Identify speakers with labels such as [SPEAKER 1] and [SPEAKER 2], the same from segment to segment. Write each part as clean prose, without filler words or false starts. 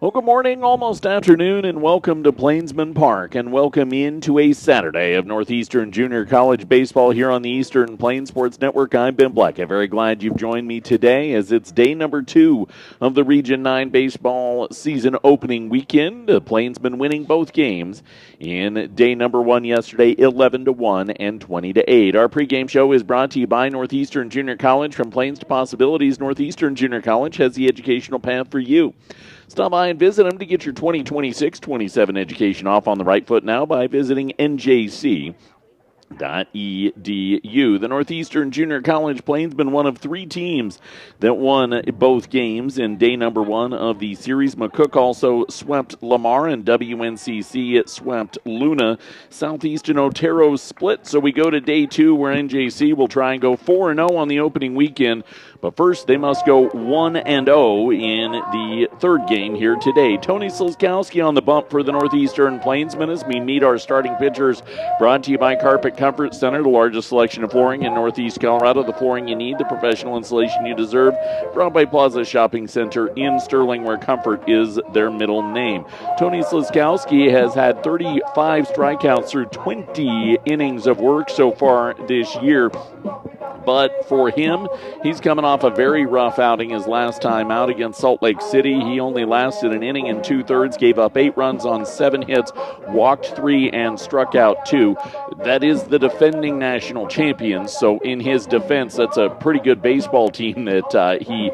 [SPEAKER 1] Well, good morning, almost afternoon, and welcome to Plainsman Park, and welcome into a Saturday of Northeastern Junior College baseball here on the Eastern Plains Sports Network. I'm Ben Black. I'm very glad you've joined me today as it's day number 2 of the Region 9 baseball season opening weekend. The Plainsmen winning both games in day number 1 yesterday, 11-1 and 20-8. Our pregame show is brought to you by Northeastern Junior College. From Plains to Possibilities, Northeastern Junior College has the educational path for you. Stop by and visit them to get your 2026-27 education off on the right foot now by visiting NJC. .edu. The Northeastern Junior College Plainsmen one of 3 teams that won both games in day number 1 of the series. McCook also swept Lamar, and WNCC swept Luna. Southeast and Otero split, so we go to day 2 where NJC will try and go 4-0 on the opening weekend. But first, they must go 1-0 in the third game here today. Tony Slizkowski on the bump for the Northeastern Plainsmen as we meet our starting pitchers. Brought to you by Carpet Comfort Center, the largest selection of flooring in Northeast Colorado. The flooring you need, the professional installation you deserve. Brought by Plaza Shopping Center in Sterling, where comfort is their middle name. Tony Slizkowski has had 35 strikeouts through 20 innings of work so far this year. But for him, he's coming off a very rough outing his last time out against Salt Lake City. He only lasted an inning and 2/3, gave up 8 runs on 7 hits, walked 3, and struck out 2. That is the defending national champions, so in his defense, that's a pretty good baseball team that he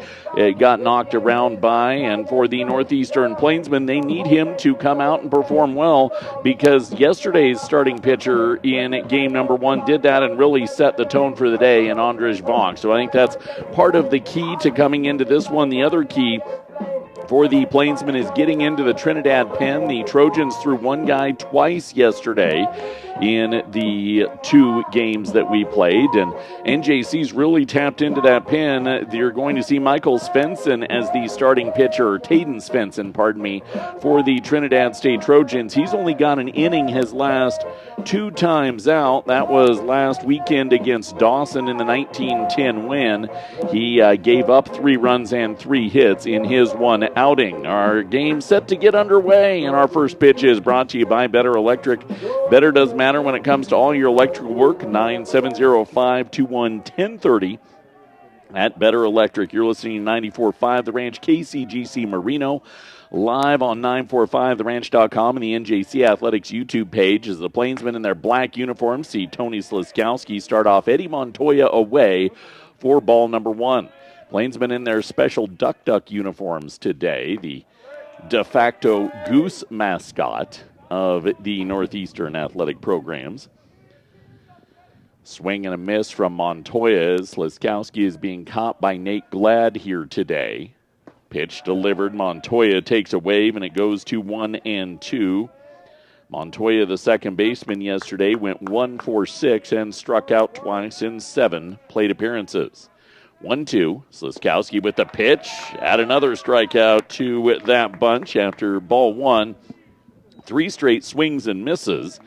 [SPEAKER 1] got knocked around by. And for the Northeastern Plainsmen, they need him to come out and perform well, because yesterday's starting pitcher in game number 1 did that and really set the tone for the day, and Andrzej Vaughn. So I think that's part of the key to coming into this one. The other key for the Plainsmen is getting into the Trinidad pen. The Trojans threw one guy twice yesterday in the 2 games that we played, and NJC's really tapped into that pen. You're going to see Michael Svensson as the starting pitcher, or Taden Svensson, pardon me, for the Trinidad State Trojans. He's only got an inning his last 2 times out. That was last weekend against Dawson in the 1910 win. He gave up 3 runs and 3 hits in his one outing. Our game set to get underway, and our first pitch is brought to you by Better Electric. Better does matter when it comes to all your electrical work. 970-521-1030 at Better Electric. You're listening to 94.5 The Ranch, KCGC Marino, live on 945theranch.com and the NJC Athletics YouTube page. As the Plainsmen in their black uniforms see Tony Slizkowski start off Eddie Montoya away for ball number 1. Plainsmen in their special duck uniforms today, the de facto goose mascot of the Northeastern athletic programs. Swing and a miss from Montoya as Slizkowski is being caught by Nate Glad here today. Pitch delivered. Montoya takes a wave, and it goes to 1-2. Montoya, the second baseman yesterday, went 1 for 6 and struck out twice in 7 plate appearances. 1-2. Slizkowski with the pitch. Add another strikeout to that bunch after ball 1. 3 straight swings and misses.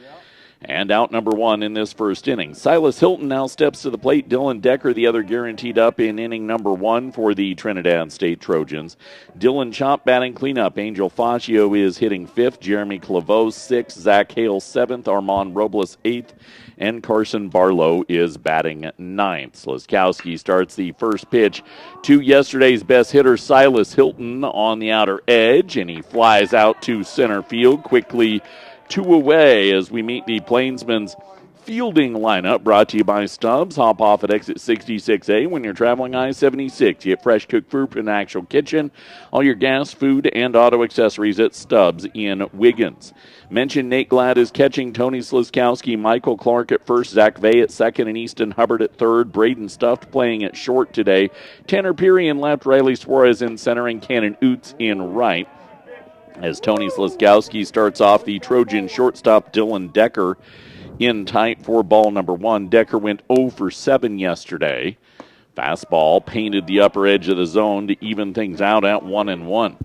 [SPEAKER 1] And out number 1 in this first inning. Silas Hilton now steps to the plate. Dylan Decker, the other guaranteed up in inning number 1 for the Trinidad State Trojans. Dylan Chop batting cleanup. Angel Fascio is hitting 5th. Jeremy Claveau 6th. Zach Hale 7th. Armand Robles 8th. And Carson Barlow is batting 9th. Slizkowski starts the first pitch to yesterday's best hitter, Silas Hilton, on the outer edge, and he flies out to center field quickly, 2 away as we meet the Plainsmen's fielding lineup, brought to you by Stubbs. Hop off at exit 66A when you're traveling I-76. You get fresh cooked food in an actual kitchen. All your gas, food, and auto accessories at Stubbs in Wiggins. Mentioned Nate Glad is catching. Tony Slizkowski, Michael Clark at first, Zach Vey at second, and Easton Hubbard at third. Braden Stuft playing at short today. Tanner Peary in left, Riley Suarez in center, and Cannon Oots in right. As Tony Slizkowski starts off, the Trojan shortstop Dylan Decker in tight for ball number 1. Decker went 0 for 7 yesterday. Fastball painted the upper edge of the zone to even things out at 1-1.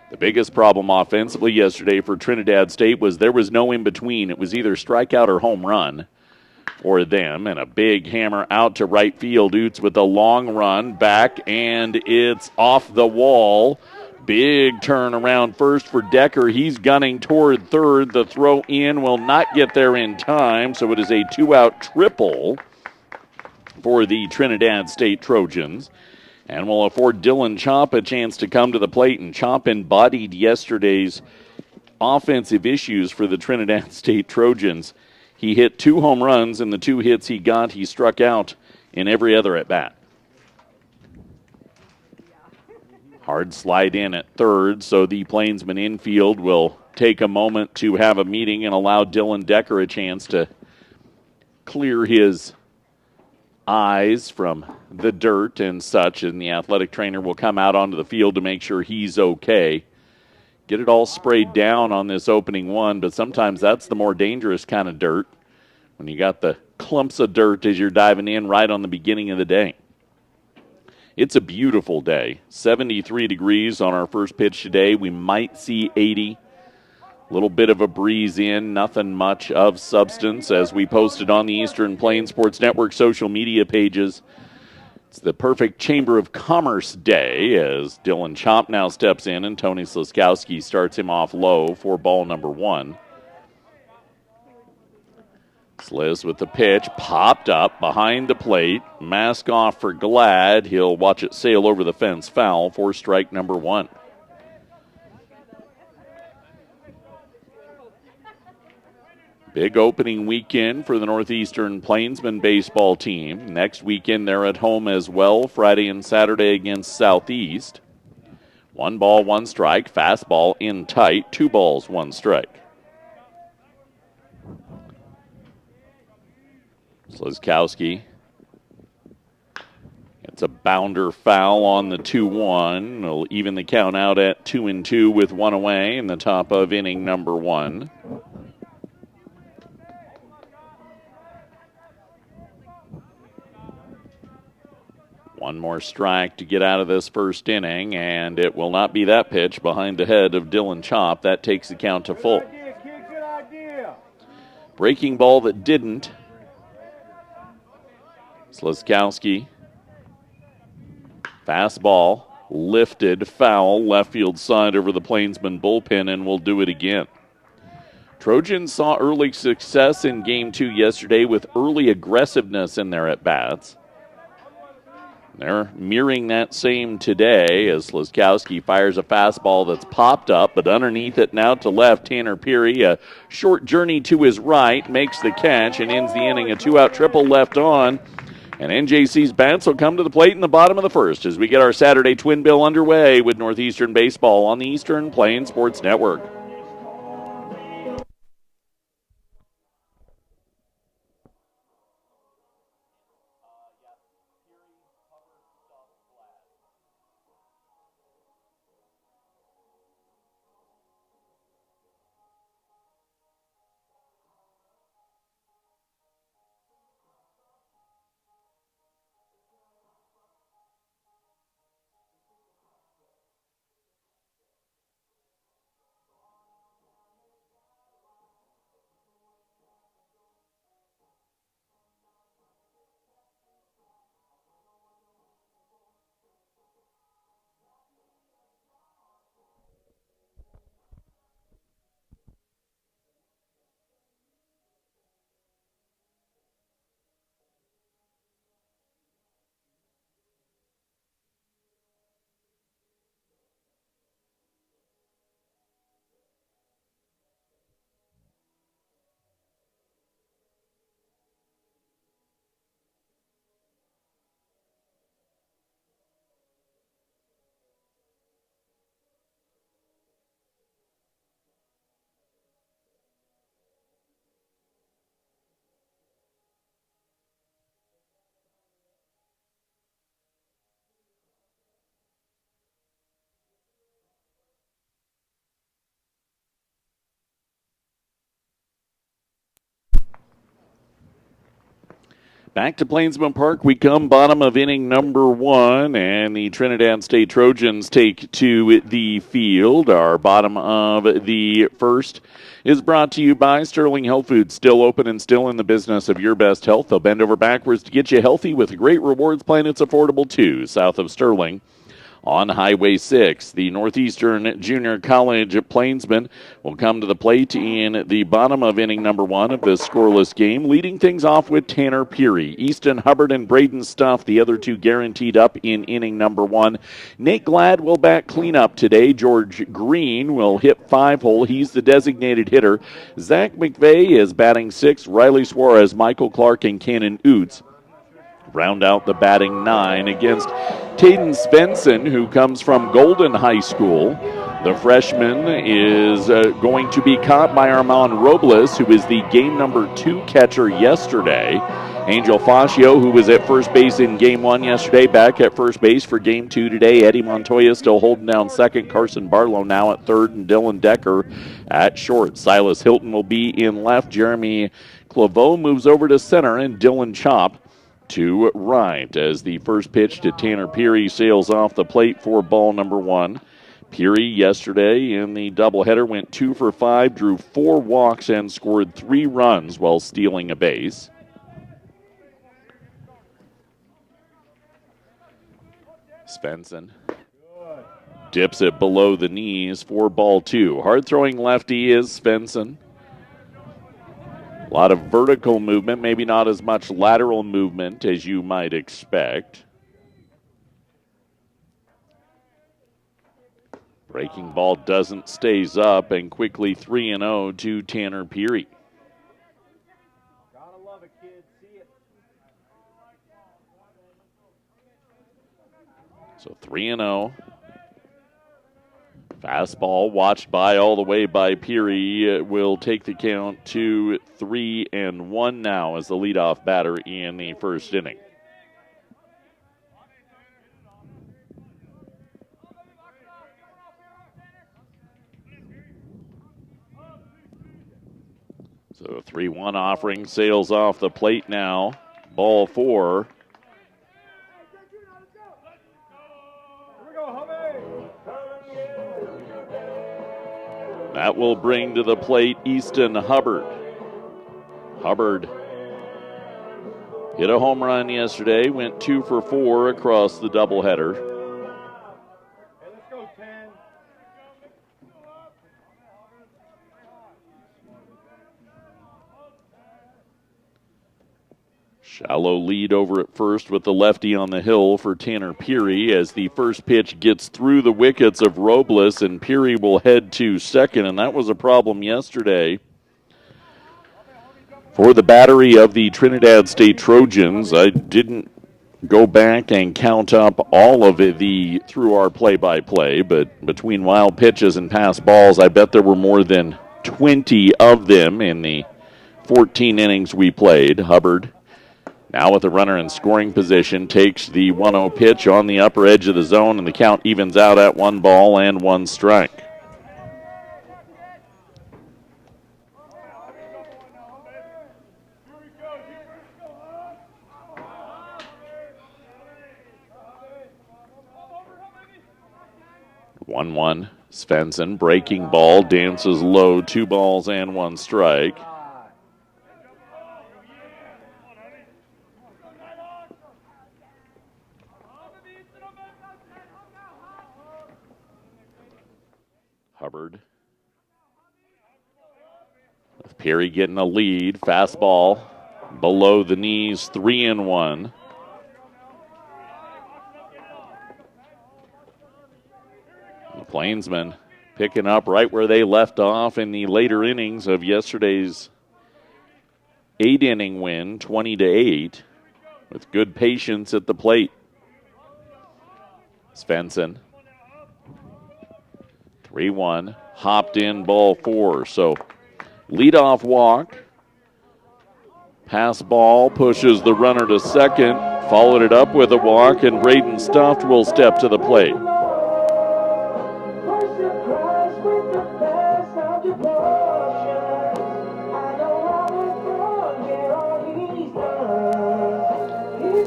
[SPEAKER 1] The biggest problem offensively yesterday for Trinidad State was there was no in between. It was either strikeout or home run for them, and a big hammer out to right field. Oots with a long run back, and it's off the wall. Big turn around first for Decker. He's gunning toward third. The throw in will not get there in time, so it is a 2-out triple for the Trinidad State Trojans, and will afford Dylan Chomp a chance to come to the plate. And Chomp embodied yesterday's offensive issues for the Trinidad State Trojans. He hit 2 home runs, and the 2 hits he got, he struck out in every other at-bat. Hard slide in at third, so the Plainsman infield will take a moment to have a meeting and allow Dylan Decker a chance to clear his eyes from the dirt and such, and the athletic trainer will come out onto the field to make sure he's okay. Get it all sprayed down on this opening one, but sometimes that's the more dangerous kind of dirt when you got the clumps of dirt as you're diving in right on the beginning of the day. It's a beautiful day. 73 degrees on our first pitch today. We might see 80. A little bit of a breeze in, nothing much of substance, as we posted on the Eastern Plains Sports Network social media pages. It's the perfect Chamber of Commerce day as Dylan Chomp now steps in and Tony Slaskowski starts him off low for ball number 1. Sliz with the pitch, popped up behind the plate. Mask off for Glad. He'll watch it sail over the fence, foul for strike number 1. Big opening weekend for the Northeastern Plainsman baseball team. Next weekend they're at home as well, Friday and Saturday against Southeast. 1 ball, 1 strike, fastball in tight, 2 balls, 1 strike. Slaskowski. It's a bounder foul on the 2-1. It'll even the count out at 2-2 with 1 away in the top of inning number 1. One more strike to get out of this first inning, and it will not be that pitch behind the head of Dylan Chomp. That takes the count to full. Breaking ball that didn't. Slaskowski. Fastball lifted, foul, left field side over the Plainsman bullpen, and will do it again. Trojans saw early success in Game 2 yesterday with early aggressiveness in their at-bats. They're mirroring that same today as Slaskowski fires a fastball that's popped up, but underneath it now to left, Tanner Peary, a short journey to his right, makes the catch and ends the inning. A 2-out triple left on. And NJC's bats will come to the plate in the bottom of the first as we get our Saturday twin bill underway with Northeastern Baseball on the Eastern Plains Sports Network. Back to Plainsman Park we come, bottom of inning number 1, and the Trinidad State Trojans take to the field. Our bottom of the first is brought to you by Sterling Health Foods, still open and still in the business of your best health. They'll bend over backwards to get you healthy with a great rewards plan. It's affordable too, south of Sterling on Highway 6. The Northeastern Junior College Plainsmen will come to the plate in the bottom of inning number 1 of this scoreless game, leading things off with Tanner Peary. Easton Hubbard and Braden Stuff, the other two guaranteed up in inning number 1. Nate Glad will bat cleanup today. George Green will hit 5-hole. He's the designated hitter. Zach McVeigh is batting 6. Riley Suarez, Michael Clark, and Cannon Oots round out the batting 9 against Tayden Svensson, who comes from Golden High School. The freshman is going to be caught by Armand Robles, who is the game number 2 catcher yesterday. Angel Fascio, who was at first base in game 1 yesterday, back at first base for game 2 today. Eddie Montoya still holding down second. Carson Barlow now at third, and Dylan Decker at short. Silas Hilton will be in left. Jeremy Claveau moves over to center, and Dylan Chop to right as the first pitch to Tanner Peary sails off the plate for ball number 1. Peary yesterday in the doubleheader went 2 for 5, drew 4 walks, and scored 3 runs while stealing a base. Svensson dips it below the knees for ball 2. Hard-throwing lefty is Svensson. A lot of vertical movement, maybe not as much lateral movement as you might expect. Breaking ball doesn't, stays up, and quickly 3-0 to Tanner Peary.
[SPEAKER 2] Gotta love it, kid. See it.
[SPEAKER 1] So 3-0. Fastball watched by all the way by Peary will take the count to 3-1 now as the leadoff batter in the first inning. So 3-1 offering sails off the plate now. Ball 4. That will bring to the plate Easton Hubbard. Hubbard hit a home run yesterday, went 2 for 4 across the doubleheader.
[SPEAKER 2] Hey, let's go, 10.
[SPEAKER 1] Shallow lead over at first with the lefty on the hill for Tanner Peary as the first pitch gets through the wickets of Robles, and Peary will head to second, and that was a problem yesterday for the battery of the Trinidad State Trojans. I didn't go back and count up all of it through our play-by-play, but between wild pitches and pass balls, I bet there were more than 20 of them in the 14 innings we played. Hubbard, now with the runner in scoring position, takes the 1-0 pitch on the upper edge of the zone, and the count evens out at 1 ball and 1 strike. One Svensson, breaking ball, dances low, 2 balls and 1 strike. Hubbard. With Peary getting a lead. Fastball below the knees, 3-1. The Plainsmen picking up right where they left off in the later innings of yesterday's 8-inning win, 20-8, with good patience at the plate. Svensson. 3-1, hopped in, ball 4. So leadoff walk. Pass ball pushes the runner to second. Followed it up with a walk, and Braden Stuff will step to the plate.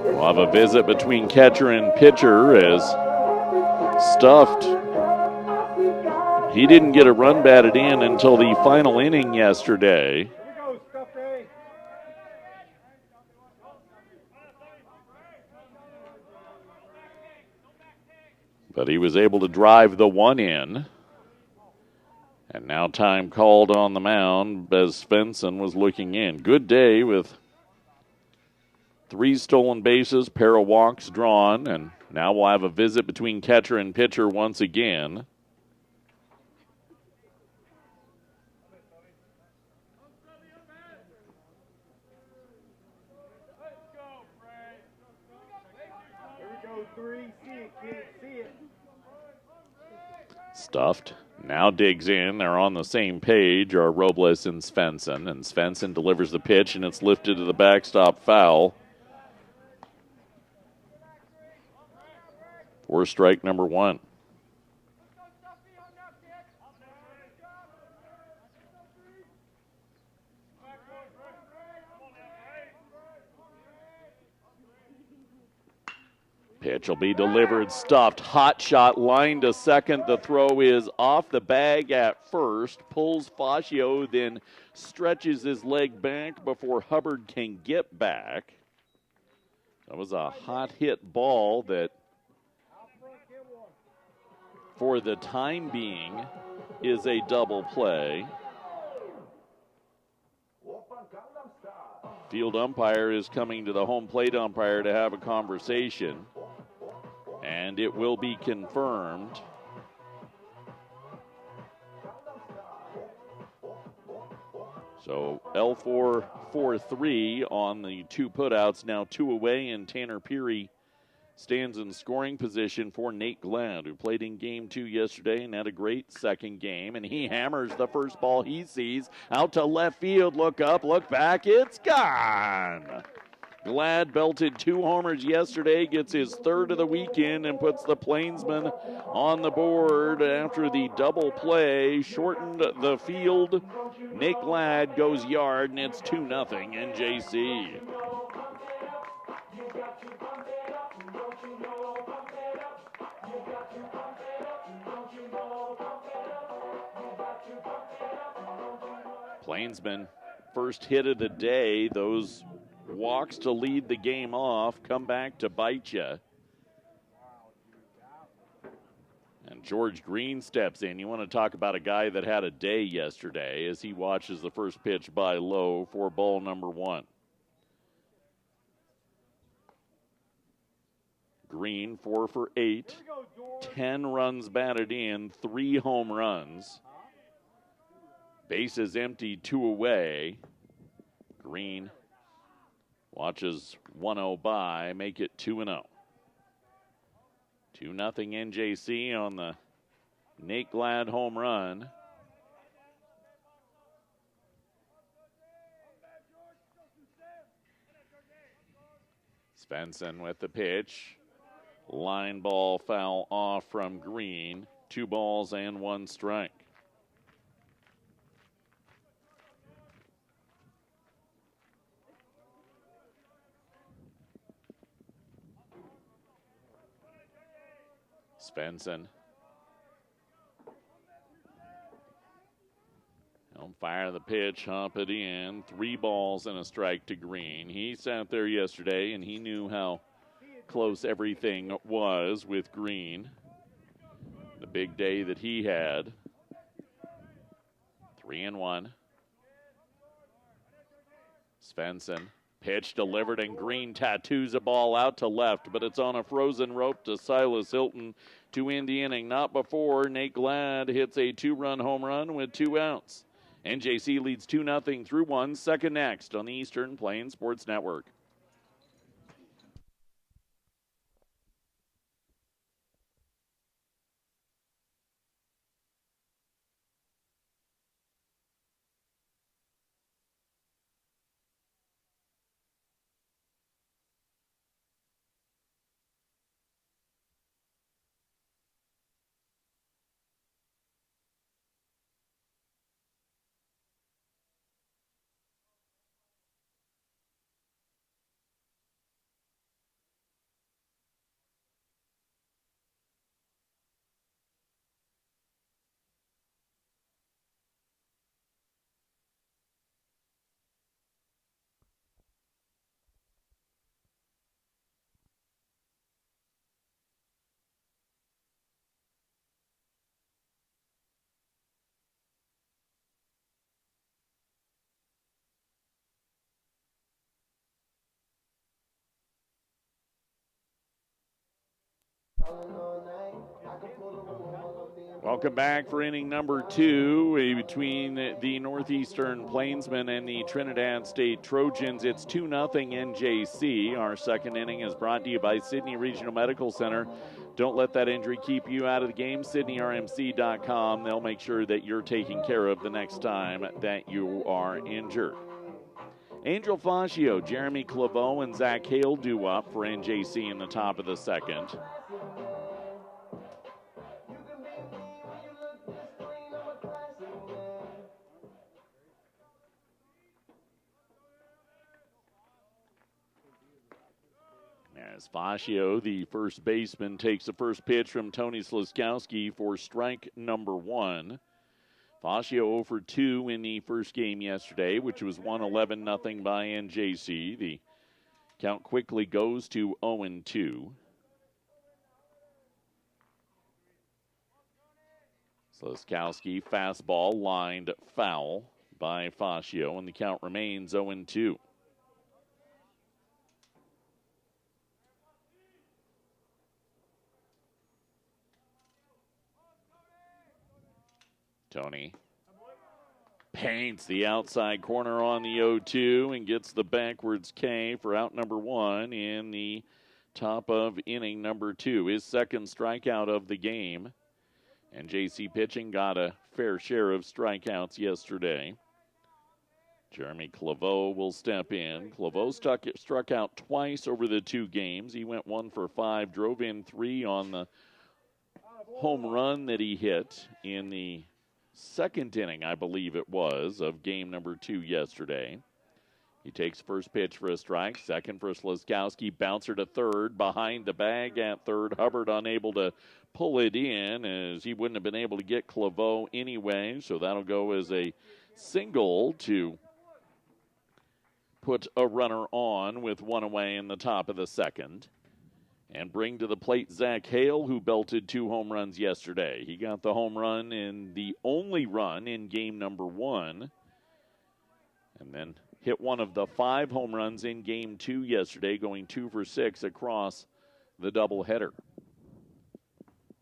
[SPEAKER 1] We'll have a visit between catcher and pitcher as Stuffed. He didn't get a run batted in until the final inning yesterday. But he was able to drive the one in. And now time called on the mound as Svensson was looking in. Good day with 3 stolen bases, pair of walks drawn, and now we'll have a visit between catcher and pitcher once again. Stuffed. Now digs in. They're on the same page, are Robles and Svensson. And Svensson delivers the pitch, and it's lifted to the backstop foul. For strike number 1. Pitch will be delivered, stuffed, hot shot, line to second. The throw is off the bag at first, pulls Fascio, then stretches his leg back before Hubbard can get back. That was a hot hit ball that, for the time being, is a double play. Field umpire is coming to the home plate umpire to have a conversation, and it will be confirmed. So L4-4-3 on the 2 putouts, now 2 away, and Tanner Peary stands in scoring position for Nate Glad, who played in game 2 yesterday and had a great second game. And he hammers the first ball he sees out to left field. Look up, look back, it's gone. Glad belted 2 homers yesterday, gets his 3rd of the weekend, and puts the Plainsmen on the board after the double play. Shortened the field. Nate Glad goes yard, and it's 2-0 NJC. Plainsmen, first hit of the day. Those walks to lead the game off come back to bite you. And George Green steps in. You want to talk about a guy that had a day yesterday as he watches the first pitch by low for ball number 1. Green 4 for 8, 10 runs batted in, 3 home runs. Bases empty, 2 away. Green watches 1-0 by, make it 2-0. 2-0 NJC on the Nate Glad home run. Svensson with the pitch. Line ball foul off from Green. 2 balls and 1 strike. Svensson. He'll fire the pitch, hop it in. 3 balls and a strike to Green. He sat there yesterday and he knew how close everything was with Green. The big day that he had. 3-1. Svensson. Pitch delivered, and Green tattoos a ball out to left, but it's on a frozen rope to Silas Hilton to end the inning. Not before Nate Glad hits a 2-run home run with 2 outs. NJC leads 2-0 through 1. Second next on the Eastern Plains Sports Network. Welcome back for inning number 2 between the Northeastern Plainsmen and the Trinidad State Trojans. It's 2-0 NJC. Our second inning is brought to you by Sydney Regional Medical Center. Don't let that injury keep you out of the game. SydneyRMC.com. They'll make sure that you're taken care of the next time that you are injured. Angel Fascio, Jeremy Claveau, and Zach Hale due up for NJC in the top of the second. As Fascio, the first baseman, takes the first pitch from Tony Slaskowski for strike number 1. Fascio 0 for 2 in the first game yesterday, which was won 11-0 by NJC. The count quickly goes to 0-2. Slaskowski, fastball lined foul by Fascio, and the count remains 0-2. Tony paints the outside corner on the 0-2 and gets the backwards K for out number 1 in the top of inning number 2. His second strikeout of the game. And JC pitching got a fair share of strikeouts yesterday. Jeremy Claveau will step in. Claveau struck out twice over the 2 games. He went 1 for 5, drove in 3 on the home run that he hit in the second inning, I believe it was, of game number 2 yesterday. He takes first pitch for a strike, second for Slaskowski, bouncer to third, behind the bag at third. Hubbard unable to pull it in as he wouldn't have been able to get Claveau anyway, so that'll go as a single to put a runner on with 1 away in the top of the second. And bring to the plate Zach Hale, who belted 2 home runs yesterday. He got the home run in the only run in game number 1. And then hit one of the 5 home runs in game 2 yesterday, going 2 for 6 across the doubleheader.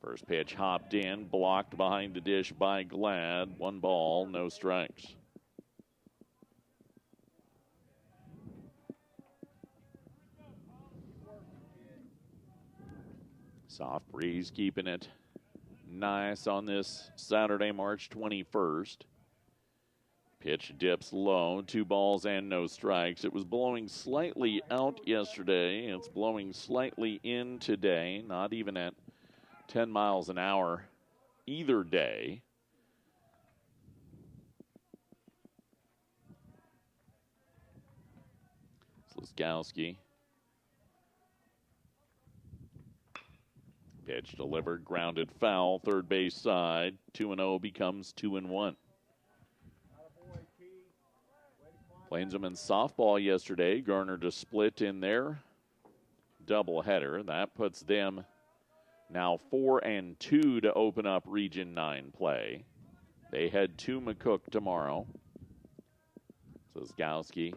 [SPEAKER 1] First pitch hopped in, blocked behind the dish by Glad. 1 ball, no strikes. Soft breeze keeping it nice on this Saturday, March 21st. Pitch dips low, 2 balls and no strikes. It was blowing slightly out yesterday. It's blowing slightly in today, not even at 10 miles an hour either day. Slaskowski. Pitch delivered, grounded foul, third base side. 2-0 becomes 2-1. Plainsmen softball yesterday garnered a split in their doubleheader. That puts them now 4-2 to open up Region 9 play. They head to McCook tomorrow. Slaskowski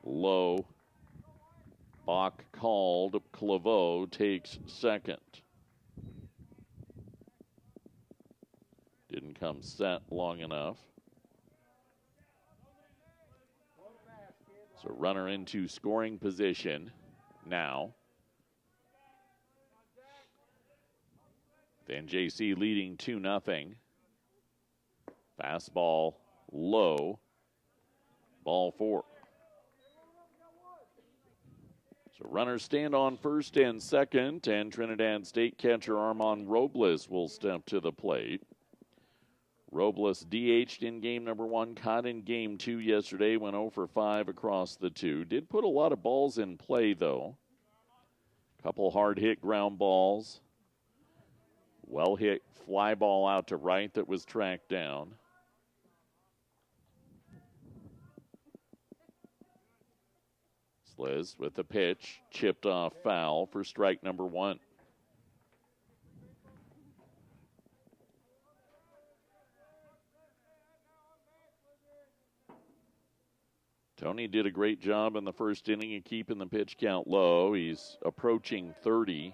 [SPEAKER 1] low. Bach called. Claveau takes second. Didn't come set long enough. So runner into scoring position now. Then JC leading 2-0. Fastball low. Ball 4. So runners stand on first and second, and Trinidad State catcher Armand Robles will step to the plate. Robles DH'd in game number 1, caught in game 2 yesterday, went 0 for 5 across the 2. Did put a lot of balls in play, though. Couple hard-hit ground balls. Well-hit fly ball out to right that was tracked down. Sliz with the pitch, chipped off foul for strike number 1. Tony did a great job in the first inning of keeping the pitch count low. He's approaching 30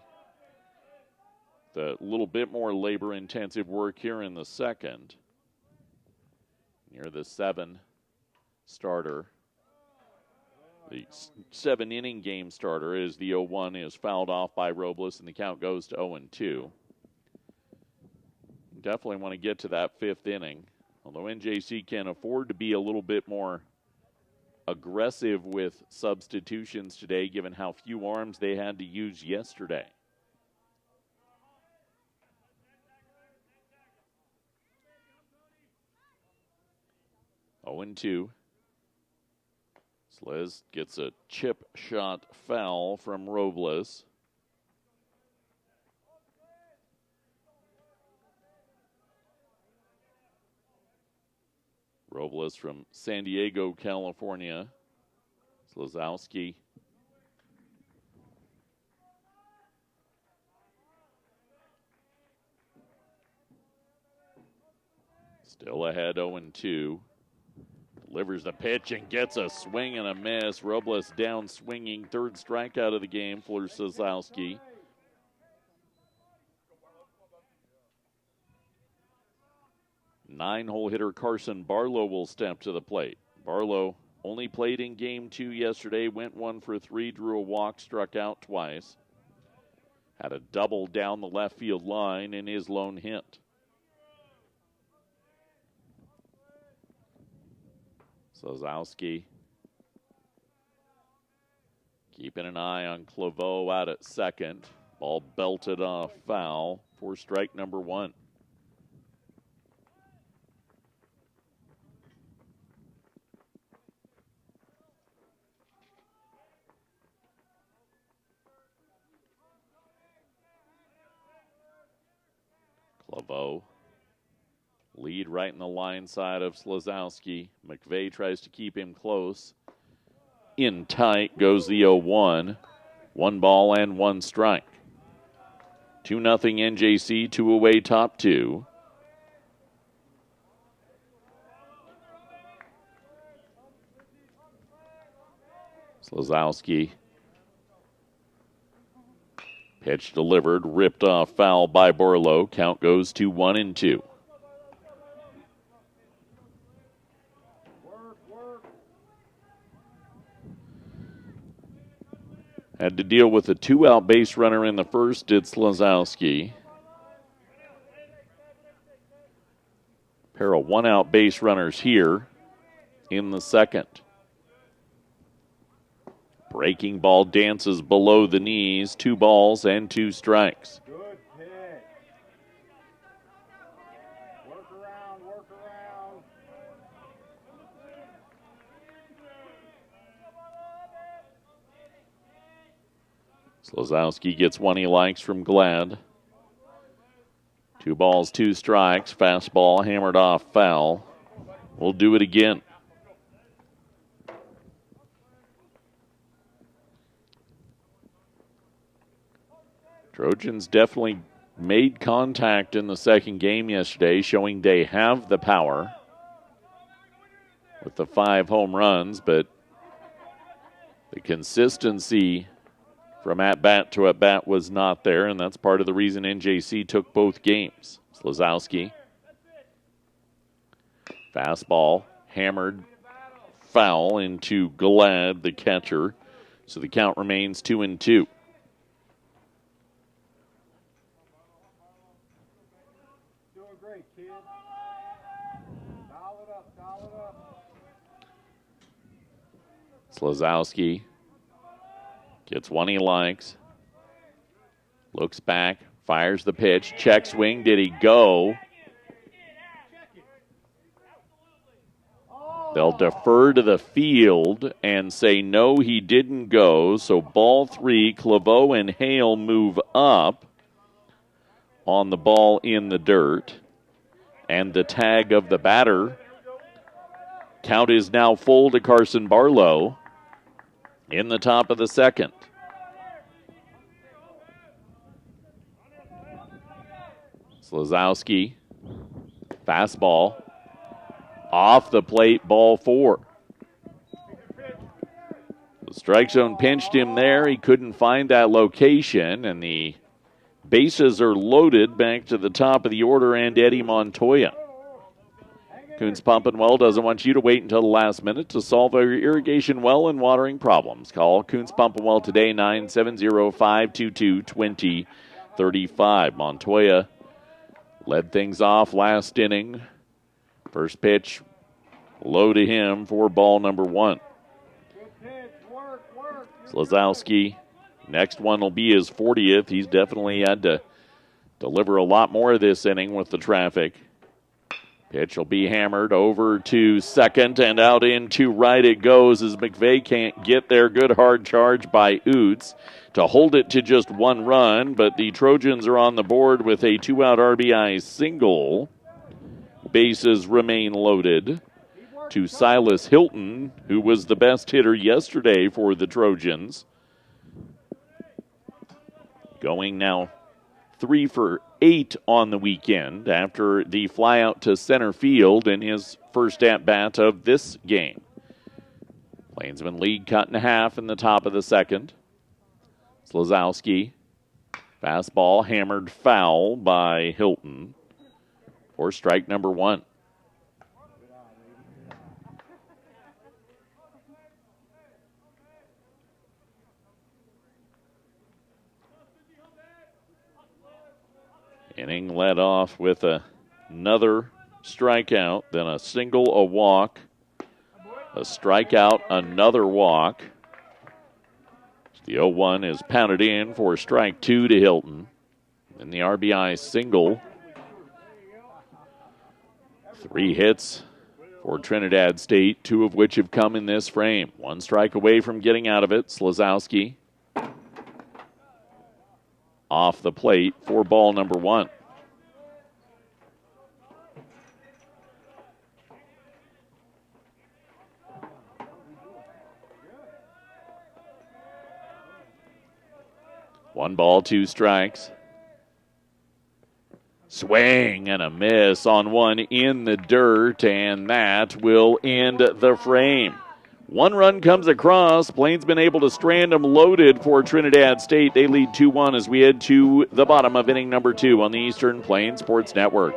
[SPEAKER 1] A little bit more labor-intensive work here in the second. Near the 7 starter. The 7-inning game starter as the 0-1 is fouled off by Robles and the count goes to 0-2. Definitely want to get to that 5th inning. Although NJC can afford to be a little bit more aggressive with substitutions today given how few arms they had to use yesterday. Oh, 0-2. Sliz gets a chip shot foul from Robles. Robles from San Diego, California. Slazowski. Still ahead 0-2. Delivers the pitch and gets a swing and a miss. Robles down swinging. 3rd strikeout of the game for Slazowski. Nine-hole hitter Carson Barlow will step to the plate. Barlow only played in game 2 yesterday, went 1 for 3, drew a walk, struck out twice. Had a double down the left field line in his lone hit. Slazowski keeping an eye on Claveau out at second. Ball belted off foul for strike number 1. Claveau lead right in the line side of Slazowski. McVeigh tries to keep him close. In tight goes the 0-1. 1 ball and 1 strike. 2-0 NJC, 2 away top 2. Slazowski. Pitch delivered, ripped off foul by Barlow. Count goes to 1-2. Had to deal with a 2-out base runner in the first, did Slazowski. Pair of 1-out base runners here in the second. Breaking ball dances below the knees. 2 balls and 2 strikes.
[SPEAKER 2] Good pitch. Work around, work around.
[SPEAKER 1] Slazowski gets one he likes from Glad. 2 balls, 2 strikes. Fastball hammered off foul. We'll do it again. Trojans definitely made contact in the second game yesterday, showing they have the power with the 5 home runs, but the consistency from at-bat to at-bat was not there, and that's part of the reason NJC took both games. Slazowski. Fastball hammered foul into Glad, the catcher, so the count remains 2-2. Slazowski gets one he likes. Looks back, fires the pitch, check swing. Did he go? They'll defer to the field and say no, he didn't go. So ball 3, Claveau and Hale move up on the ball in the dirt. And the tag of the batter. Count is now full to Carson Barlow in the top of the second. Slazowski, fastball, off the plate, ball 4. The strike zone pinched him there. He couldn't find that location, and the Bases are loaded back to the top of the order, and Eddie Montoya. Coons Pumping Well doesn't want you to wait until the last minute to solve your irrigation well and watering problems. Call Coons Pumping Well today, 970-522-2035. Montoya led things off last inning. First pitch, low to him for ball number 1. Slazowski, next one will be his 40th. He's definitely had to deliver a lot more of this inning with the traffic. Pitch will be hammered over to second, and out into right it goes as McVeigh can't get there. Good hard charge by Oots to hold it to just 1 run, but the Trojans are on the board with a 2-out RBI single. Bases remain loaded to Silas Hilton, who was the best hitter yesterday for the Trojans. Going now 3 for 8 on the weekend after the fly out to center field in his first at-bat of this game. Plainsman lead cut in half in the top of the second. Slazowski, fastball hammered foul by Hilton for strike number 1. Inning led off with another strikeout, then a single, a walk, a strikeout, another walk. The 0-1 is pounded in for strike 2 to Hilton. And the RBI single. 3 hits for Trinidad State, 2 of which have come in this frame. 1 strike away from getting out of it. Slazowski off the plate for ball number 1. One ball, 2 strikes. Swing and a miss on one in the dirt, and that will end the frame. 1 run comes across. Plainsman able to strand them loaded for Trinidad State. They lead 2-1 as we head to the bottom of inning number 2 on the Eastern Plains Sports Network.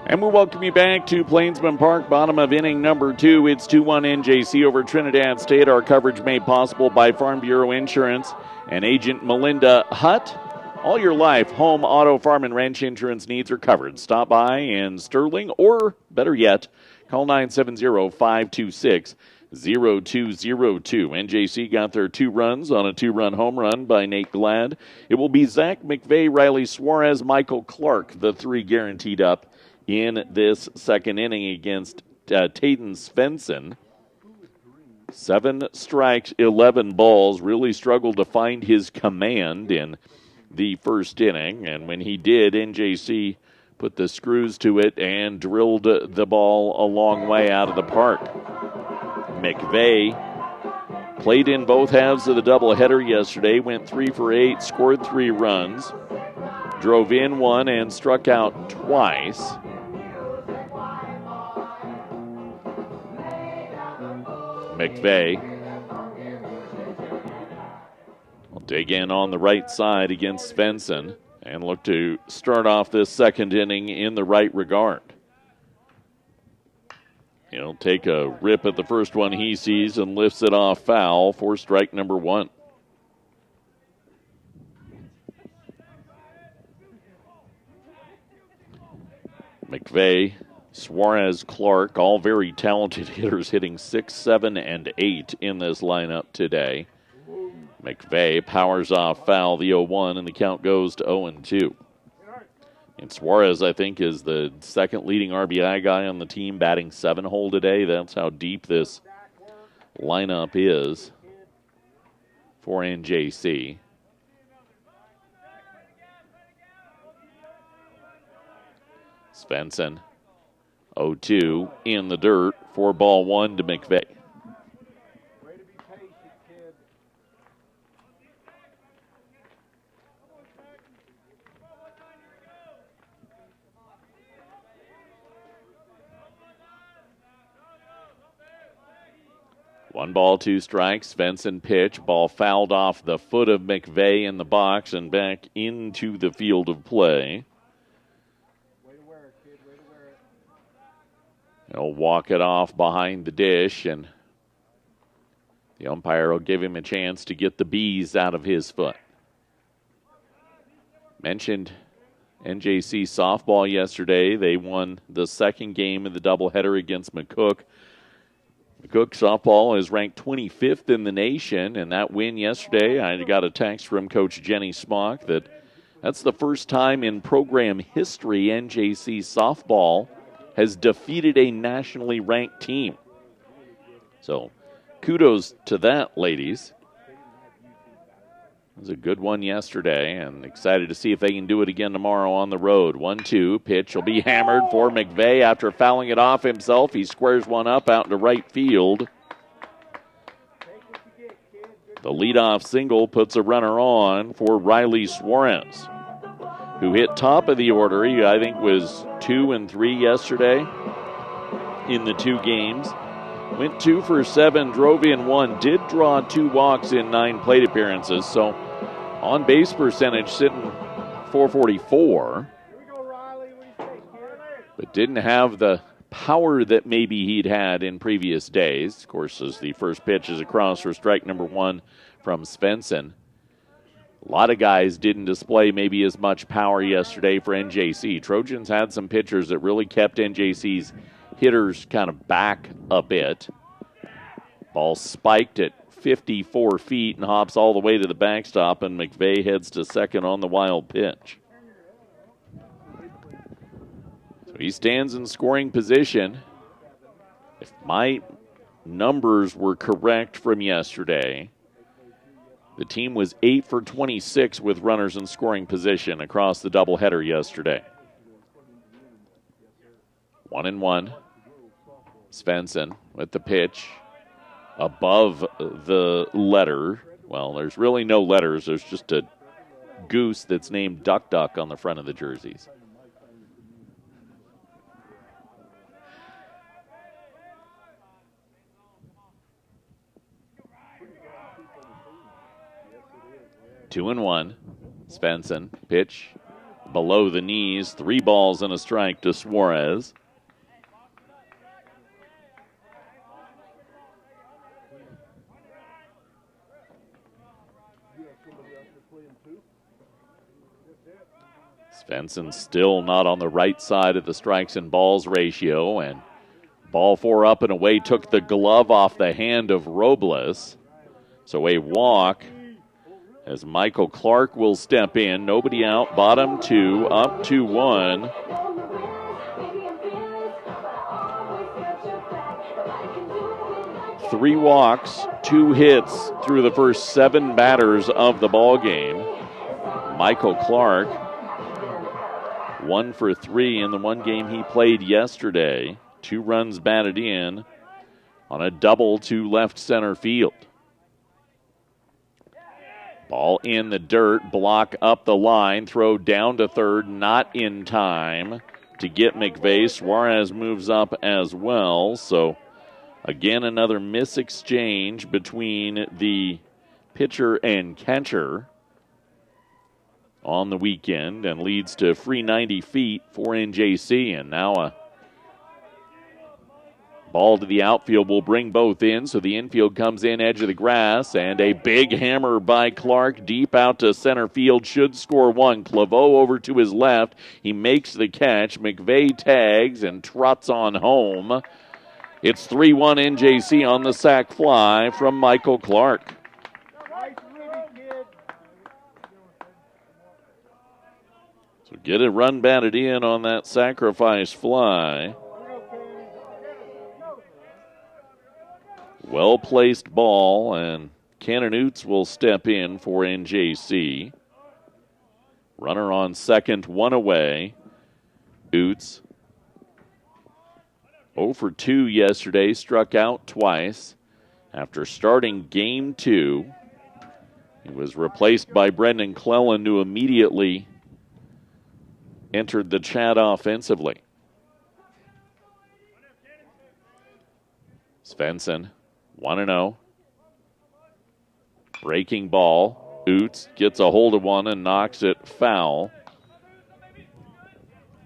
[SPEAKER 1] And we welcome you back to Plainsman Park, bottom of inning number 2. It's 2-1 NJC over Trinidad State. Our coverage made possible by Farm Bureau Insurance and agent Melinda Hutt. All your life, home, auto, farm, and ranch insurance needs are covered. Stop by in Sterling, or better yet, call 970-526-0202. NJC got their 2 runs on a 2-run home run by Nate Glad. It will be Zach McVeigh, Riley Suarez, Michael Clark, the 3 guaranteed up in this second inning against Taden Svensson. 7 strikes, 11 balls. Really struggled to find his command in the first inning. And when he did, NJC put the screws to it and drilled the ball a long way out of the park. McVeigh played in both halves of the doubleheader yesterday, went 3 for 8, scored 3 runs, drove in 1 and struck out twice. McVeigh will dig in on the right side against Svensson and look to start off this second inning in the right regard. He'll take a rip at the first one he sees and lifts it off foul for strike number 1. McVeigh, Suarez, Clark, all very talented hitters, hitting 6, 7, and 8 in this lineup today. McVeigh powers off foul, the 0-1, and the count goes to 0-2. And Suarez, I think, is the second leading RBI guy on the team, batting 7-hole today. That's how deep this lineup is for NJC. Svensson, 0-2 in the dirt, 4-1 to McVeigh. One ball, 2 strikes. Svensson pitch. Ball fouled off the foot of McVeigh in the box and back into the field of play. He'll walk it off behind the dish, and the umpire will give him a chance to get the bees out of his foot. Mentioned NJC softball yesterday. They won the second game of the doubleheader against McCook. McCook softball is ranked 25th in the nation, and that win yesterday, I got a text from Coach Jenny Smock that's the first time in program history NJC softball has defeated a nationally ranked team. So kudos to that, ladies. It was a good one yesterday, and excited to see if they can do it again tomorrow on the road. 1-2, pitch will be hammered for McVeigh after fouling it off himself. He squares one up out into right field. The leadoff single puts a runner on for Riley Suarez, who hit top of the order. He, I think, was 2 and 3 yesterday in the 2 games. Went 2 for 7, drove in 1, did draw 2 walks in 9 plate appearances. So on base percentage sitting 444, but didn't have the power that maybe he'd had in previous days. Of course, as the first pitch is across for strike number 1 from Svensson. A lot of guys didn't display maybe as much power yesterday for NJC. Trojans had some pitchers that really kept NJC's hitters kind of back a bit. Ball spiked at 54 feet and hops all the way to the backstop, and McVeigh heads to second on the wild pitch. So he stands in scoring position. If my numbers were correct from yesterday, the team was 8 for 26 with runners in scoring position across the doubleheader yesterday. 1-1. Svensson with the pitch above the letter. Well, there's really no letters. There's just a goose that's named Duck Duck on the front of the jerseys. Two and 1. Svensson, pitch below the knees. 3 balls and a strike to Suarez. Svensson still not on the right side of the strikes and balls ratio, and ball 4 up and away took the glove off the hand of Robles. So a walk as Michael Clark will step in. Nobody out, bottom 2, up 2-1. Three walks, 2 hits through the first 7 batters of the ball game. Michael Clark, 1 for 3 in the one game he played yesterday. 2 runs batted in on a double to left center field. Ball in the dirt, block up the line, throw down to third, not in time to get McVeigh. Suarez moves up as well. So again, another misexchange between the pitcher and catcher on the weekend, and leads to free 90 feet for NJC. And now a Ball to the outfield will bring both in, so the infield comes in, edge of the grass, and a big hammer by Clark deep out to center field should score one. Claveau over to his left. He makes the catch. McVeigh tags and trots on home. It's 3-1 NJC on the sac fly from Michael Clark. So get a run batted in on that sacrifice fly. Well-placed ball, and Cannon Oots will step in for NJC. Runner on second, one away. Oots 0 for 2 yesterday, struck out twice. After starting game 2, he was replaced by Brendan Clellan, who immediately entered the chat offensively. Svensson 1-0. Breaking ball. Oots gets a hold of one and knocks it foul.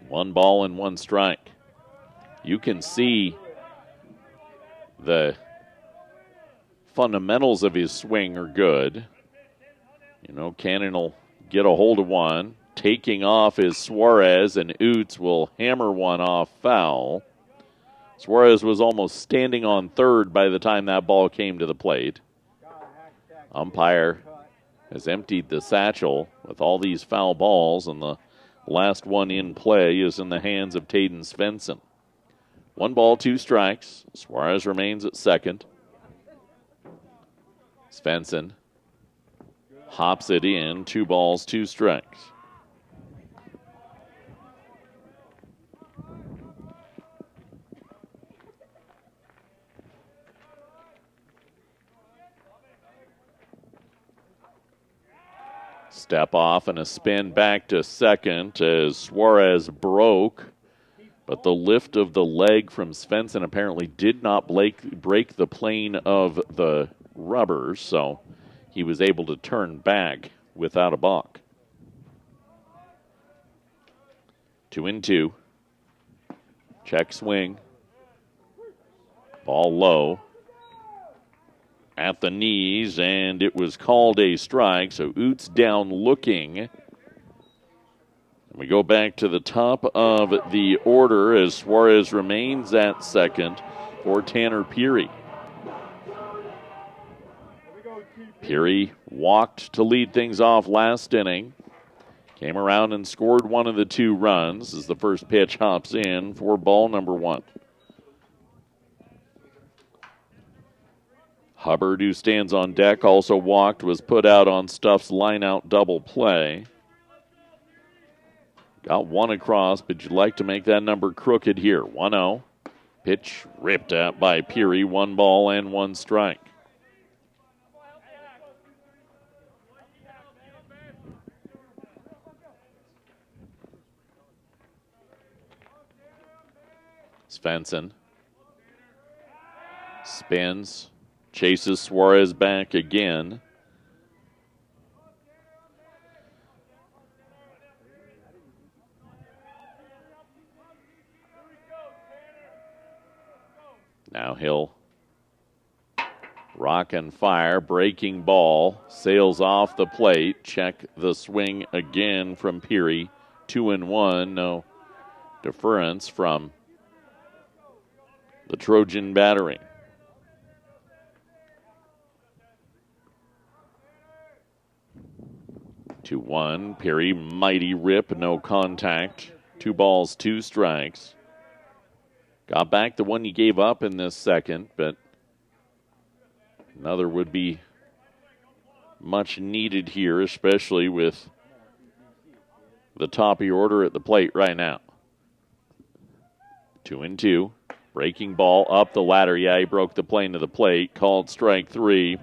[SPEAKER 1] 1 ball and 1 strike. You can see the fundamentals of his swing are good. You know, Cannon will get a hold of one. Taking off is Suarez, and Oots will hammer one off foul. Suarez was almost standing on third by the time that ball came to the plate. Umpire has emptied the satchel with all these foul balls, and the last one in play is in the hands of Tayden Svensson. 1 ball, 2 strikes. Suarez remains at second. Svensson hops it in. 2 balls, 2 strikes. Step off and a spin back to second as Suarez broke. But the lift of the leg from Svensson apparently did not break the plane of the rubbers, so he was able to turn back without a balk. 2-2. Check swing. Ball low. At the knees, and it was called a strike, so Oots down looking. And we go back to the top of the order as Suarez remains at second for Tanner Peary. Peary walked to lead things off last inning. Came around and scored one of the 2 runs as the first pitch hops in for ball number 1. Hubbard, who stands on deck, also walked, was put out on Stuff's line-out double play. Got 1 across, but you'd like to make that number crooked here. 1-0. Pitch ripped at by Peary. 1 ball and 1 strike. Svensson spins. Chases Suarez back again. Now he'll rock and fire. Breaking ball. Sails off the plate. Check the swing again from Peary. 2-1. No deference from the Trojan battery. 2-1. Peary, mighty rip, no contact. 2 balls, 2 strikes. Got back the one he gave up in this second, but another would be much needed here, especially with the top of your order at the plate right now. 2-2. Breaking ball up the ladder. Yeah, he broke the plane to the plate. Called strike 3.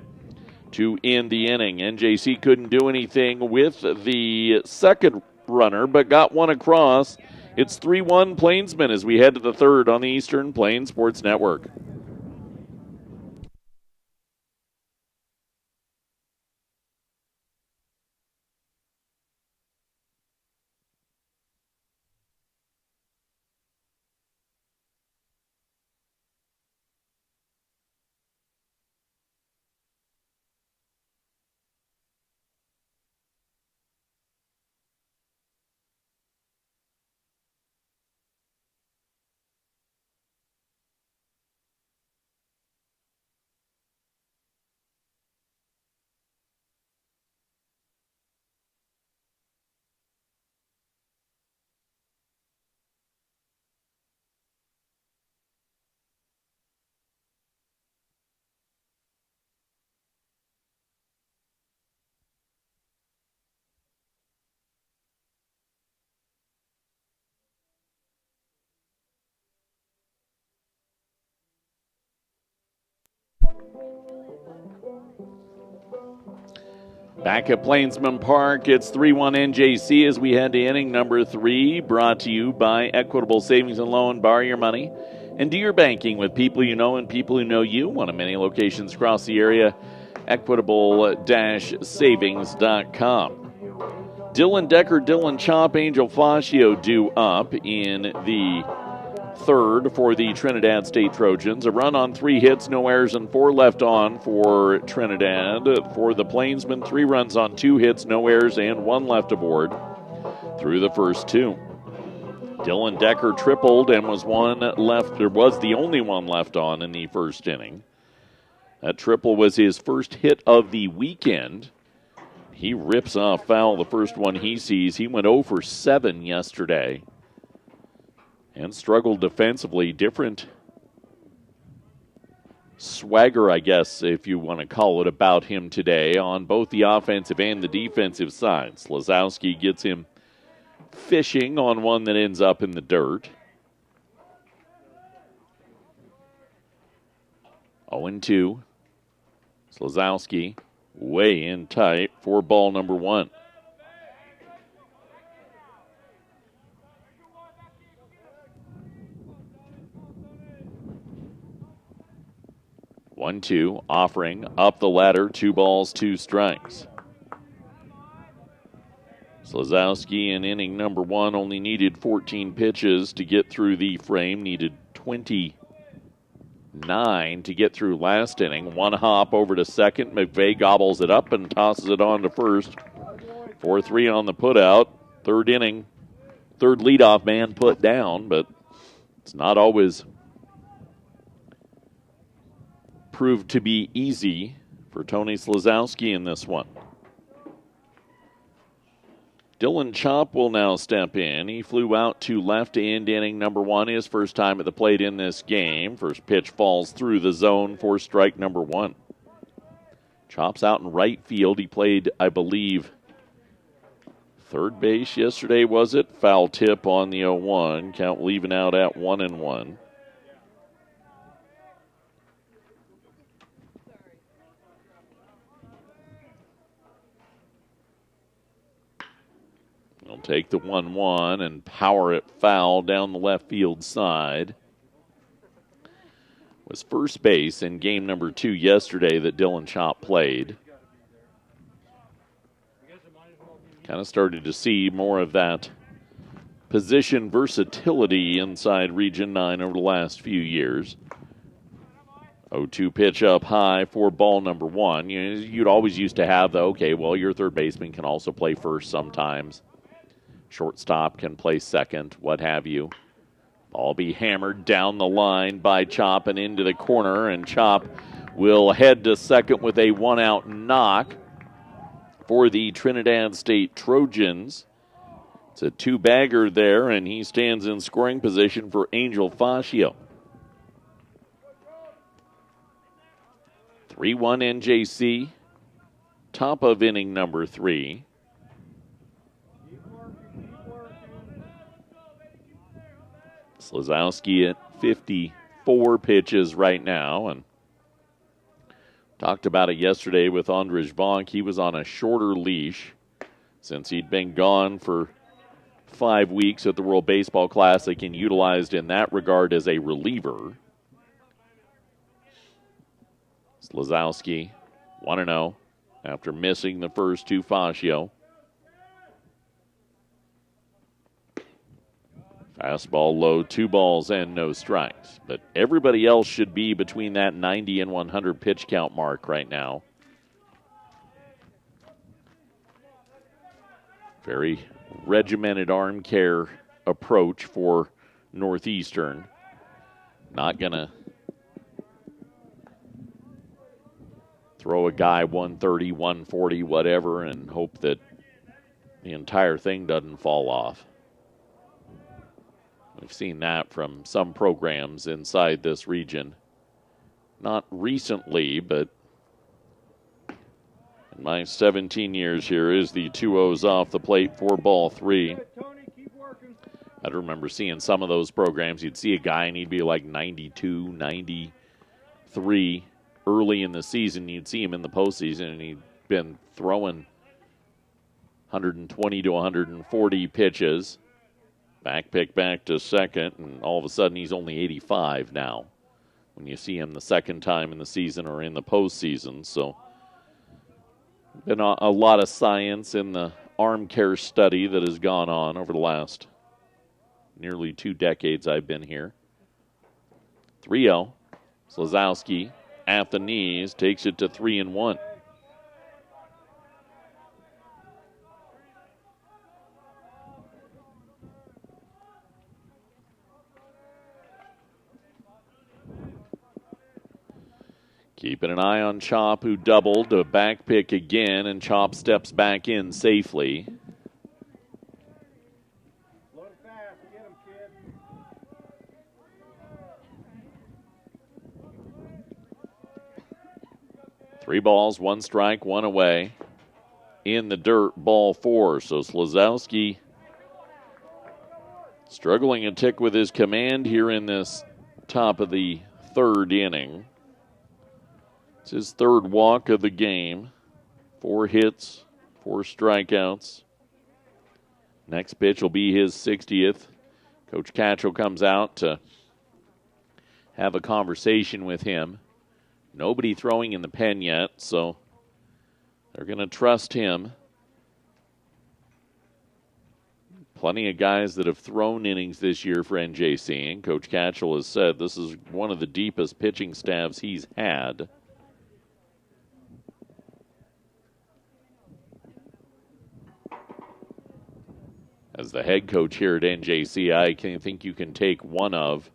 [SPEAKER 1] To end the inning. NJC couldn't do anything with the second runner, but got one across. It's 3-1 Plainsmen as we head to the third on the Eastern Plains Sports Network. Back at Plainsman Park, it's 3-1 NJC as we head to inning number 3, brought to you by Equitable Savings and Loan. Borrow your money and do your banking with people you know and people who know you. One of many locations across the area, equitable-savings.com. Dylan Decker, Dylan Chop, Angel Fascio due up in the third for the Trinidad State Trojans. A run on 3 hits, no errors, and 4 left on for Trinidad. For the Plainsmen, 3 runs on 2 hits, no errors, and 1 left aboard through the first 2. Dylan Decker tripled and was the only one left on in the first inning. That triple was his first hit of the weekend. He rips off foul the first one he sees. He went 0 for 7 yesterday and struggled defensively. Different swagger, I guess, if you want to call it, about him today on both the offensive and the defensive sides. Slazowski gets him fishing on one that ends up in the dirt. 0-2. Slazowski way in tight for ball number 1. One, 2, offering up the ladder, 2 balls, 2 strikes. Slazowski in inning number 1 only needed 14 pitches to get through the frame, needed 29 to get through last inning. 1 hop over to second. McVeigh gobbles it up and tosses it on to first. 4-3 on the putout. Third inning, third leadoff man put down, but it's not always proved to be easy for Tony Slazowski in this one. Dylan Chop will now step in. He flew out to left to end inning number 1, his first time at the plate in this game. First pitch falls through the zone for strike number 1. Chop's out in right field. He played, I believe, third base yesterday, was it? Foul tip on the 0-1. Count leaving out at 1-1. He'll take the 1-1 and power it foul down the left field side. Was first base in game number 2 yesterday that Dylan Chop played. Kind of started to see more of that position versatility inside Region 9 over the last few years. 0-2 pitch up high for ball number 1. You'd always used to have your third baseman can also play first sometimes. Shortstop can play second, what have you. Ball be hammered down the line by Chop and into the corner, and Chop will head to second with a 1-out knock for the Trinidad State Trojans. It's a 2-bagger there, and he stands in scoring position for Angel Fascio. 3-1 NJC, top of inning number 3. Slazowski at 54 pitches right now, and talked about it yesterday with Andrzej Vonk. He was on a shorter leash since he'd been gone for 5 weeks at the World Baseball Classic and utilized in that regard as a reliever. Slazowski 1-0 after missing the first 2 Fascio. Fastball low, 2 balls and no strikes. But everybody else should be between that 90 and 100 pitch count mark right now. Very regimented arm care approach for Northeastern. Not going to throw a guy 130, 140, whatever, and hope that the entire thing doesn't fall off. We've seen that from some programs inside this region. Not recently, but in my 17 years here is the 2-0s off the plate for ball 3. I remember seeing some of those programs. You'd see a guy and he'd be like 92, 93. early in the season, you'd see him in the postseason, and he'd been throwing 120 to 140 pitches. Back pick back to second, and all of a sudden he's only 85 now when you see him the second time in the season or in the postseason. So been a lot of science in the arm care study that has gone on over the last nearly 2 decades I've been here. 3-0. Slazowski at the knees takes it to 3-1. Keeping an eye on Chop, who doubled a back pick again, and Chop steps back in safely.
[SPEAKER 2] Load fast. Get him, kid.
[SPEAKER 1] 3 balls, 1 strike, 1 away. In the dirt, ball 4. So Slazowski struggling a tick with his command here in this top of the 3rd inning. It's his 3rd walk of the game. 4 hits, 4 strikeouts. Next pitch will be his 60th. Coach Catchell comes out to have a conversation with him. Nobody throwing in the pen yet, so they're going to trust him. Plenty of guys that have thrown innings this year for NJC, and Coach Catchell has said this is one of the deepest pitching staffs he's had. As the head coach here at NJC, I think you can take one of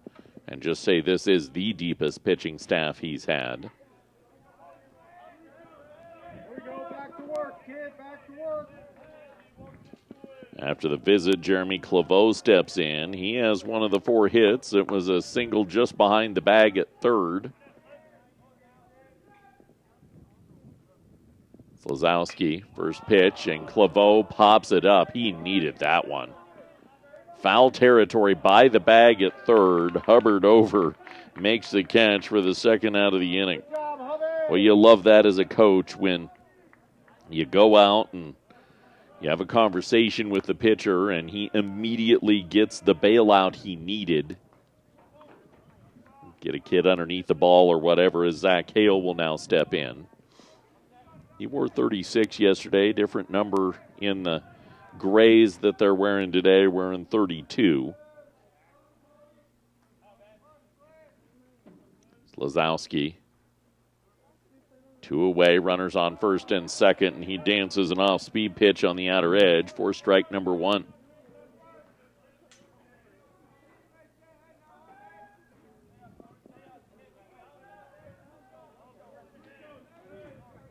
[SPEAKER 1] and just say this is the deepest pitching staff he's had.
[SPEAKER 2] Here we go. Back to work, kid. Back to work.
[SPEAKER 1] After the visit, Jeremy Claveau steps in. He has one of the 4 hits. It was a single just behind the bag at 3rd. Slazowski, first pitch, and Claveau pops it up. He needed that one. Foul territory by the bag at 3rd. Hubbard over, makes the catch for the 2nd out of the inning.
[SPEAKER 2] Good job, Hubby.
[SPEAKER 1] Well, you love that as a coach when you go out and you have a conversation with the pitcher and he immediately gets the bailout he needed. Get a kid underneath the ball or whatever, as Zach Hale will now step in. He wore 36 yesterday, different number in the grays that they're wearing today, wearing 32. Slazowski. 2 away, runners on first and second, and he dances an off-speed pitch on the outer edge for strike number 1.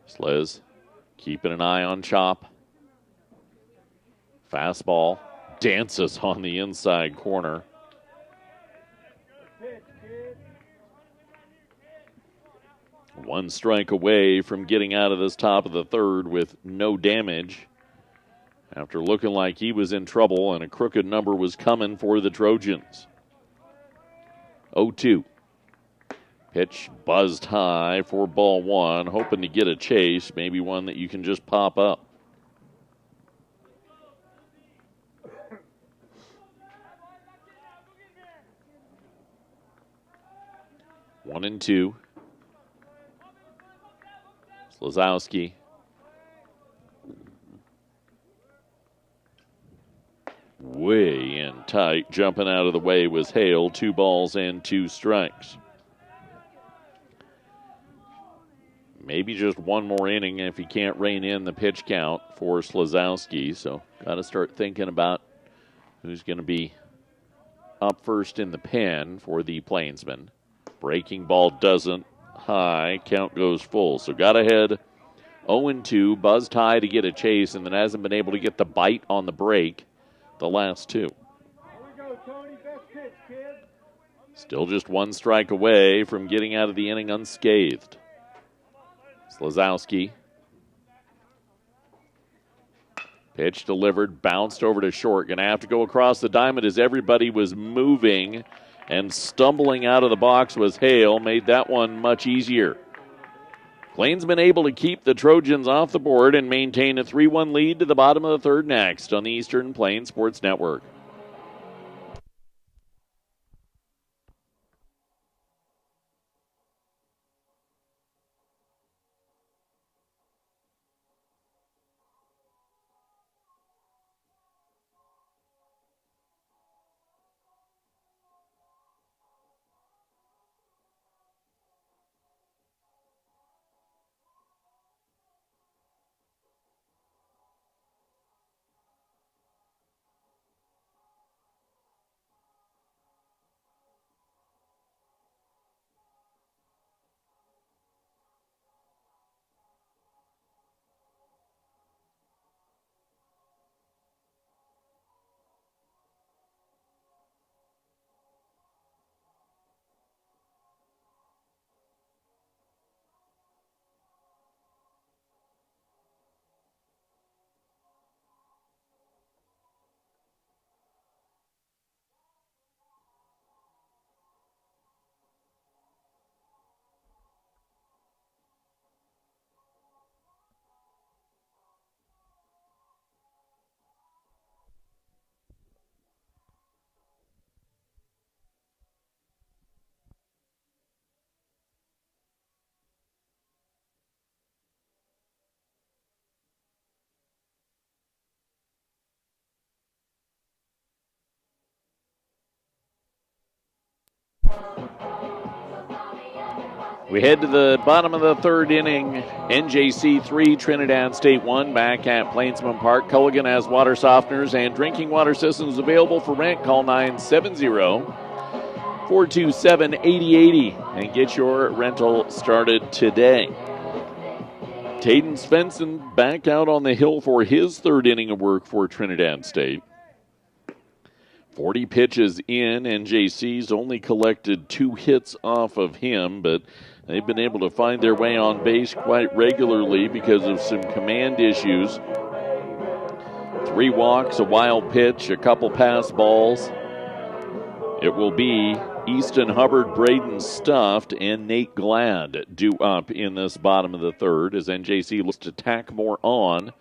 [SPEAKER 1] Slaz keeping an eye on Chop. Fastball dances on the inside corner.
[SPEAKER 2] Pitch, kid.
[SPEAKER 1] 1 strike away from getting out of this top of the 3rd with no damage. After looking like he was in trouble and a crooked number was coming for the Trojans. 0-2. Pitch buzzed high for ball 1, hoping to get a chase, maybe one that you can just pop up. One and 2. Slazowski. Way in tight. Jumping out of the way was Hale. 2 balls and 2 strikes. Maybe just one more inning if he can't rein in the pitch count for Slazowski. So got to start thinking about who's going to be up first in the pen for the Plainsmen. Breaking ball doesn't. High. Count goes full. So got ahead 0-2. Buzzed high to get a chase and then hasn't been able to get the bite on the break the last 2.
[SPEAKER 2] Here we go, Tony. Best pitch, kid.
[SPEAKER 1] Still just 1 strike away from getting out of the inning unscathed. Slazowski. Pitch delivered, bounced over to short. Going to have to go across the diamond as everybody was moving, and stumbling out of the box was Hale. Made that one much easier. Plains been able to keep the Trojans off the board and maintain a 3-1 lead to the bottom of the third next on the Eastern Plains Sports Network. We head to the bottom of the third inning. NJC 3, Trinidad State 1, back at Plainsman Park. Culligan has water softeners and drinking water systems available for rent. Call 970-427-8080 and get your rental started today. Taden Svensson back out on the hill for his third inning of work for Trinidad State. 40 pitches in. NJC's only collected 2 hits off of him, but they've been able to find their way on base quite regularly because of some command issues. 3 walks, a wild pitch, a couple pass balls. It will be Easton Hubbard, Braden Stuffed, and Nate Glad due up in this bottom of the third as NJC looks to tack more on.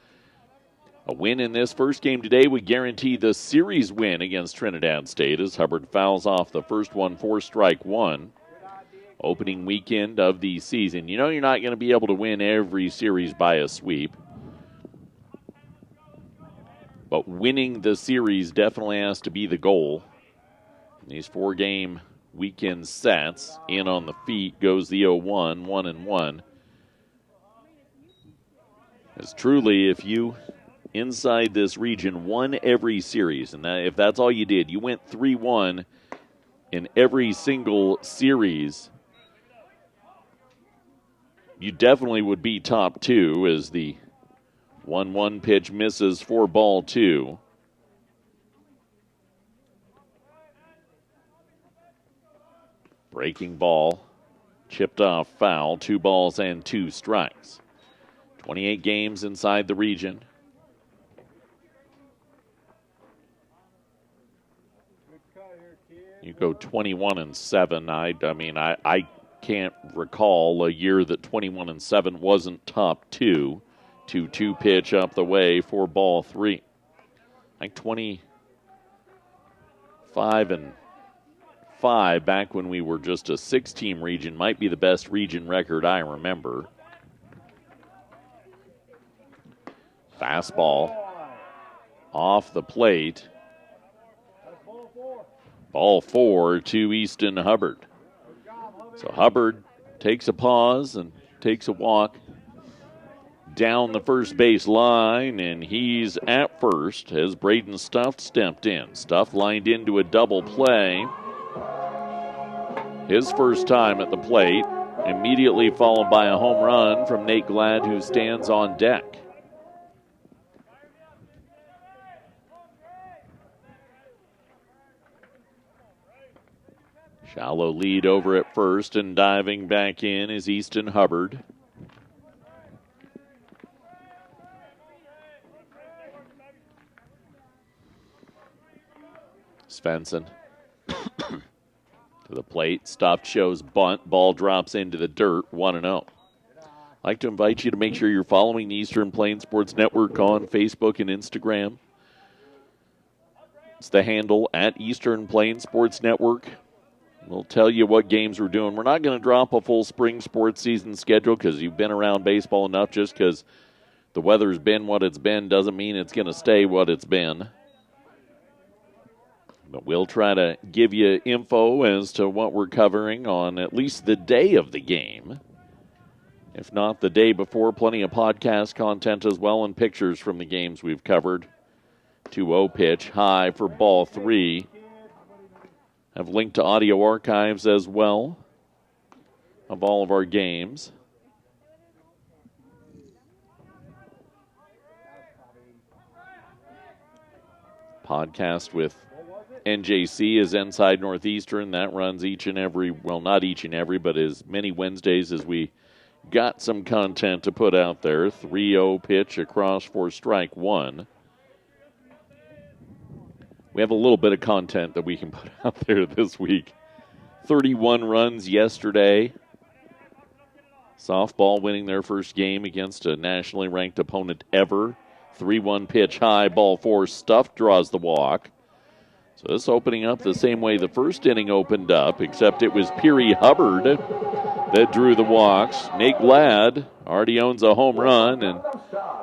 [SPEAKER 1] A win in this first game today would guarantee the series win against Trinidad State as Hubbard fouls off the first one for strike 1. Opening weekend of the season. You know you're not going to be able to win every series by a sweep. But winning the series definitely has to be the goal. In these 4-game weekend sets, in on the feet goes the 0-1, 1-1. As truly, if you inside this region won every series, and if that's all you did, you went 3-1 in every single series, you definitely would be top 2 as the 1-1 pitch misses for ball 2. Breaking ball, chipped off foul, 2 balls and 2 strikes. 28 games inside the region. You go 21-7. I can't recall a year that 21-7 wasn't top 2. 2-2 pitch up the way for ball 3. I think 25-5 back when we were just a 6-team region might be the best region record I remember. Fastball off the plate. Ball 4 to Easton Hubbard. So Hubbard takes a pause and takes a walk down the first base line, and he's at first as Braden Stuff stepped in. Stuff lined into a double play. His first time at the plate, immediately followed by a home run from Nate Glad, who stands on deck. Shallow lead over at first, and diving back in is Easton Hubbard. Svensson to the plate. Stuffed shows bunt. Ball drops into the dirt. 1-0. I'd like to invite you to make sure you're following the Eastern Plains Sports Network on Facebook and Instagram. It's the handle at Eastern Plains Sports Network. We'll tell you what games we're doing. We're not going to drop a full spring sports season schedule because you've been around baseball enough. Just because the weather's been what it's been doesn't mean it's going to stay what it's been. But we'll try to give you info as to what we're covering on at least the day of the game. If not the day before, plenty of podcast content as well and pictures from the games we've covered. 2-0 pitch, high for ball 3. Have linked to audio archives as well of all of our games. Podcast with NJC is Inside Northeastern. That runs each and every, well, not each and every, but as many Wednesdays as we got some content to put out there. 3-0 pitch across for strike 1. We have a little bit of content that we can put out there this week. 31 runs yesterday. Softball winning their first game against a nationally ranked opponent ever. 3-1 pitch high, ball 4. Stuff draws the walk. So this opening up the same way the first inning opened up, except it was Peary Hubbard that drew the walks. Nate Glad already owns a home run, and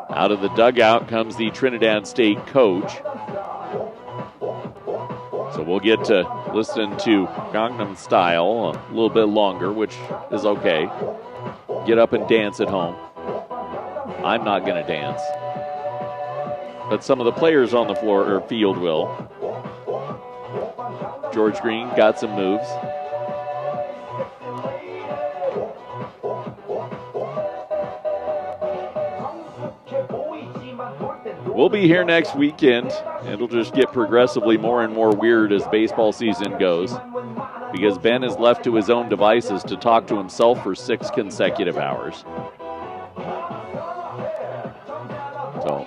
[SPEAKER 1] out of the dugout comes the Trinidad State coach. So we'll get to listen to Gangnam Style a little bit longer, which is okay. Get up and dance at home. I'm not going to dance, but some of the players on the floor or field will. George Green got some moves. We'll be here next weekend. It'll just get progressively more and more weird as baseball season goes, because Ben is left to his own devices to talk to himself for 6 consecutive hours. So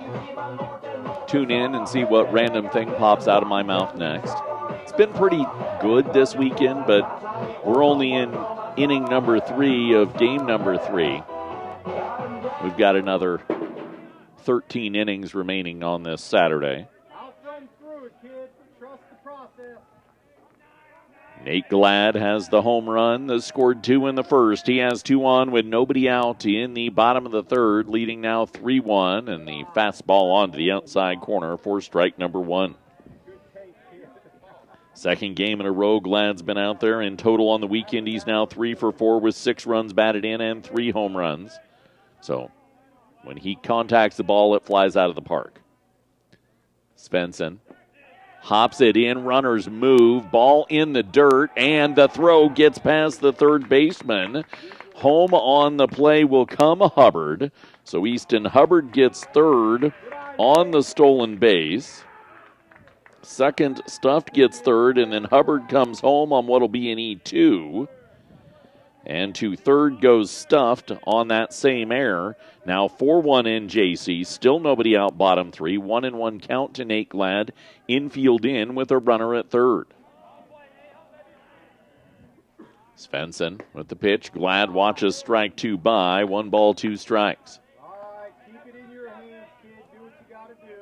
[SPEAKER 1] tune in and see what random thing pops out of my mouth next. It's been pretty good this weekend, but we're only in inning number 3 of game number 3. We've got another 13 innings remaining on this Saturday.
[SPEAKER 2] Outrun through it, kid. Trust the process.
[SPEAKER 1] Nate Glad has the home run that scored 2 in the first. He has 2 on with nobody out in the bottom of the third, leading now 3-1, and the fastball onto the outside corner for strike number 1. Second game in a row, Glad's been out there. In total on the weekend, he's now 3 for 4 with 6 runs batted in and 3 home runs. So when he contacts the ball, it flies out of the park. Svensson hops it in, runners move, ball in the dirt, and the throw gets past the third baseman. Home on the play will come Hubbard. So Easton Hubbard gets third on the stolen base. Second, Stuffed gets third, and then Hubbard comes home on what will be an E2. And to third goes Stuffed on that same error. Now 4-1 NJC, still nobody out bottom 3. 1-1 count to Nate Glad. Infield in with a runner at third. Svensson with the pitch. Glad watches strike 2 by. 1 ball, 2 strikes.
[SPEAKER 2] All right, keep it in your hands, kid. Do what you got to do.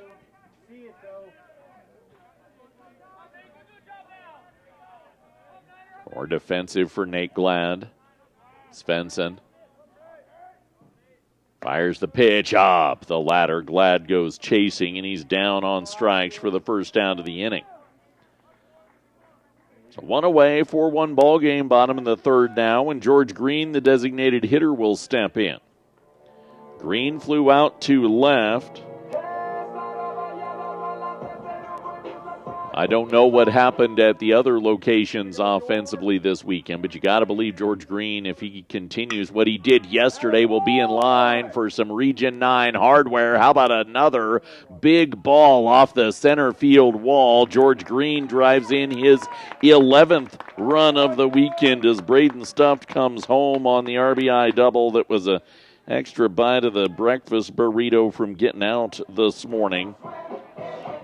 [SPEAKER 2] See it, though.
[SPEAKER 1] More defensive for Nate Glad. Svensson fires the pitch up the ladder. Glad goes chasing, and he's down on strikes for the first out of the inning. So 1 away, 4-1 ball game, bottom of the third now, and George Green, the designated hitter, will step in. Green flew out to left. I don't know what happened at the other locations offensively this weekend, but you got to believe George Green, if he continues what he did yesterday, will be in line for some Region 9 hardware. How about another big ball off the center field wall? George Green drives in his 11th run of the weekend as Braden Stuffed comes home on the RBI double. That was an extra bite of the breakfast burrito from getting out this morning.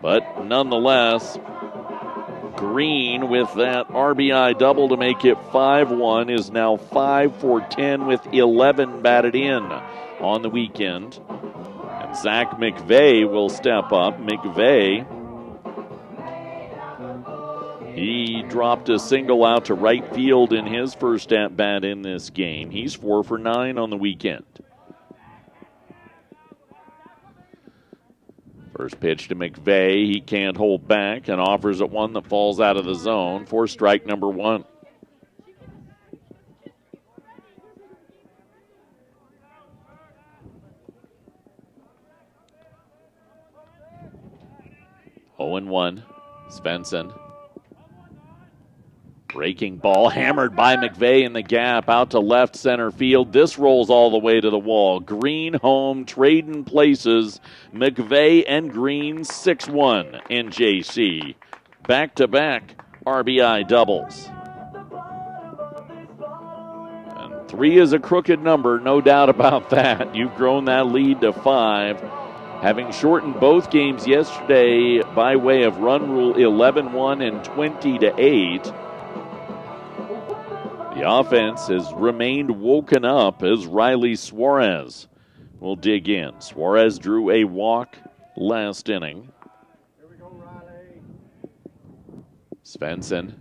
[SPEAKER 1] But nonetheless, Green with that RBI double to make it 5-1 is now 5 for 10 with 11 batted in on the weekend. And Zach McVeigh will step up. McVeigh, he dropped a single out to right field in his first at-bat in this game. He's 4 for 9 on the weekend. First pitch to McVeigh. He can't hold back and offers at one that falls out of the zone for strike number 1. Oh and 1. Svensson. Breaking ball hammered by McVeigh in the gap out to left center field. This rolls all the way to the wall. Green home, trading places. McVeigh and Green 6-1 NJC. Back-to-back RBI doubles. And 3 is a crooked number, no doubt about that. You've grown that lead to 5. Having shortened both games yesterday by way of run rule 11-1 and 20-8. The offense has remained woken up as Riley Suarez will dig in. Suarez drew a walk last inning.
[SPEAKER 2] Here we go, Riley.
[SPEAKER 1] Svensson.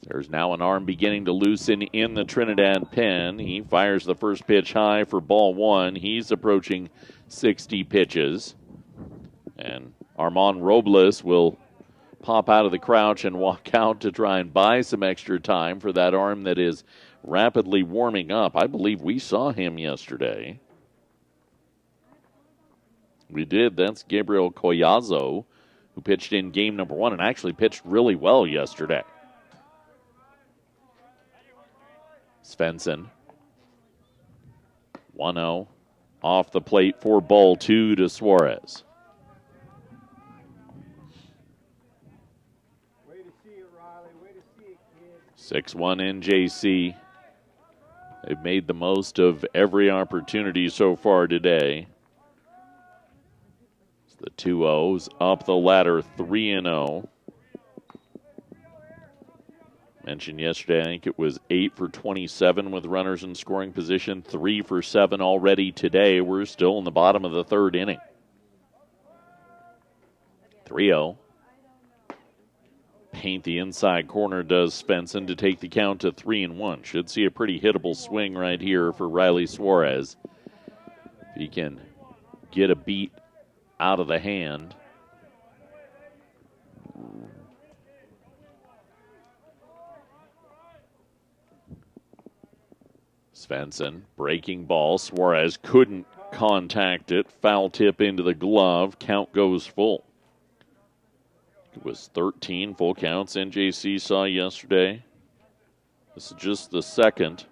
[SPEAKER 1] There's now an arm beginning to loosen in the Trinidad pen. He fires the first pitch high for ball 1. He's approaching 60 pitches. And Armand Robles will pop out of the crouch and walk out to try and buy some extra time for that arm that is rapidly warming up. I believe we saw him yesterday. We did. That's Gabriel Collazo, who pitched in game number 1 and actually pitched really well yesterday. Svensson. 1-0 off the plate for ball 2 to Suarez. 6-1 NJC. They've made the most of every opportunity so far today. It's the 2-0s up the ladder, 3-0. Mentioned yesterday, I think it was 8 for 27 with runners in scoring position, 3 for 7 already today. We're still in the bottom of the 3rd inning. 3-0. Paint the inside corner does Svensson to take the count to 3-1. Should see a pretty hittable swing right here for Riley Suarez. If he can get a beat out of the hand. Svensson, breaking ball. Suarez couldn't contact it. Foul tip into the glove. Count goes full. It was 13 full counts NJC saw yesterday. This is just the second.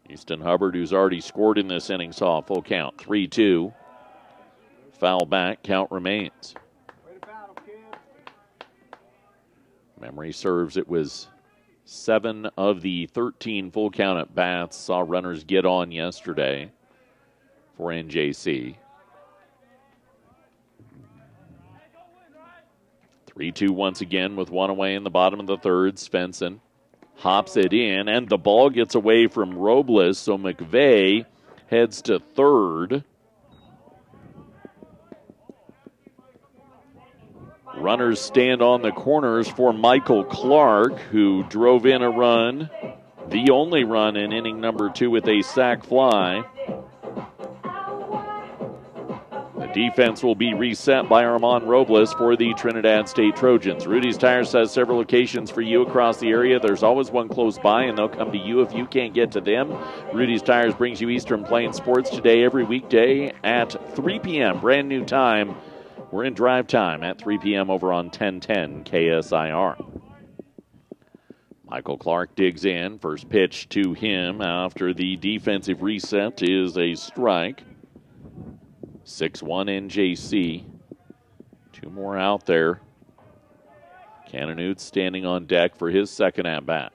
[SPEAKER 1] Easton Hubbard, who's already scored in this inning, saw a full count. 3-2. Foul back. Count remains. Memory serves, it was 7 of the 13 full count at bats saw runners get on yesterday for NJC. 3-2 once again with 1 away in the bottom of the 3rd. Svensson hops it in, and the ball gets away from Robles, so McVeigh heads to 3rd. Runners stand on the corners for Michael Clark, who drove in a run, the only run in inning number 2 with a sac fly. Defense will be reset by Armand Robles for the Trinidad State Trojans. Rudy's Tires has several locations for you across the area. There's always one close by, and they'll come to you if you can't get to them. Rudy's Tires brings you Eastern Plains Sports today, every weekday at 3 p.m. Brand new time. We're in drive time at 3 p.m. over on 1010 KSIR. Michael Clark digs in. First pitch to him after the defensive reset is a strike. 6-1 NJC. 2 more out there. Cannonute standing on deck for his second at-bat.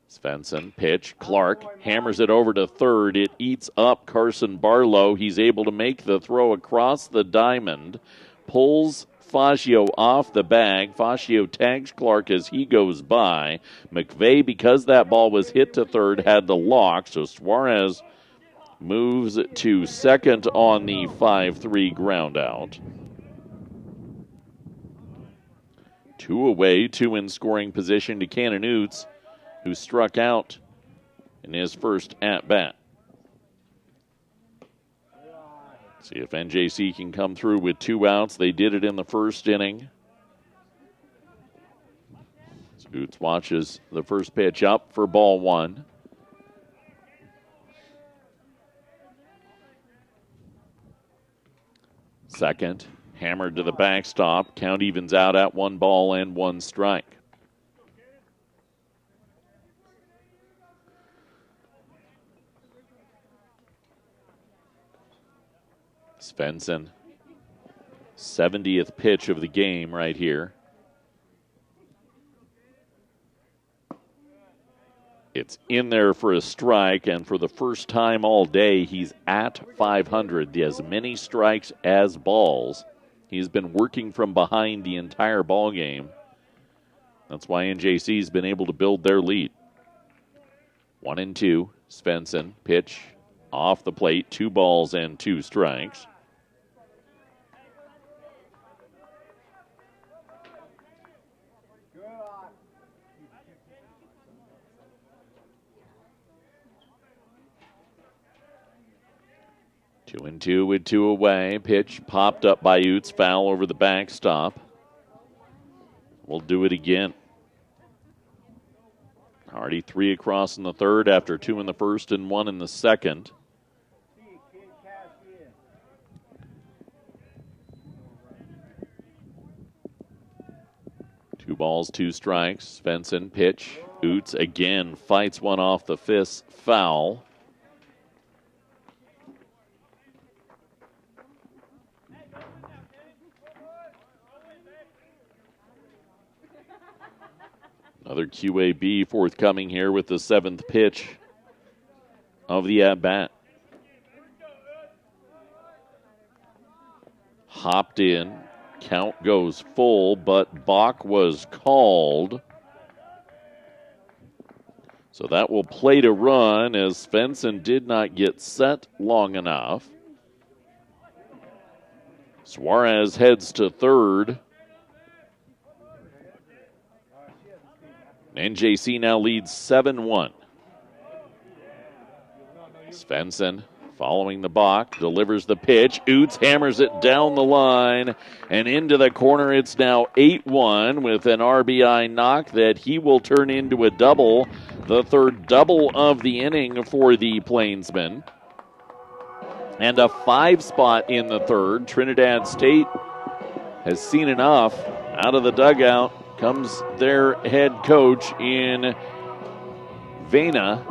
[SPEAKER 1] Svensson, pitch. Clark hammers it over to 3rd. It eats up Carson Barlow. He's able to make the throw across the diamond. pulls Faggio off the bag. Faggio tags Clark as he goes by. McVeigh, because that ball was hit to third, had the lock, so Suarez moves to second on the 5-3 ground out. 2 away, 2 in scoring position to Cannon-Oots, who struck out in his first at-bat. See if NJC can come through with 2 outs. They did it in the first inning. Oots watches the first pitch up for ball 1. Second, hammered to the backstop. Count evens out at 1 ball and 1 strike. Svensson, 70th pitch of the game right here. It's in there for a strike, and for the first time all day, he's at 500. He has many strikes as balls. He's been working from behind the entire ball game. That's why NJC's been able to build their lead. 1-2. Svensson, pitch off the plate, 2 balls and 2 strikes. Two and 2 with 2 away. Pitch popped up by Oots, foul over the backstop. We'll do it again. Already 3 across in the third after 2 in the first and 1 in the second. 2 balls, 2 strikes. Svensson, pitch. Oots again fights one off the fist, foul. Another QAB forthcoming here with the 7th pitch of the at-bat. Hopped in. Count goes full, but balk was called. So that will play to run as Svensson did not get set long enough. Suarez heads to third. NJC now leads 7-1. Svensson following the balk, delivers the pitch. Oots hammers it down the line and into the corner. It's now 8-1 with an RBI knock that he will turn into a double. The third double of the inning for the Plainsmen. And a 5 spot in the third. Trinidad State has seen enough. Out of the dugout comes their head coach in Vena,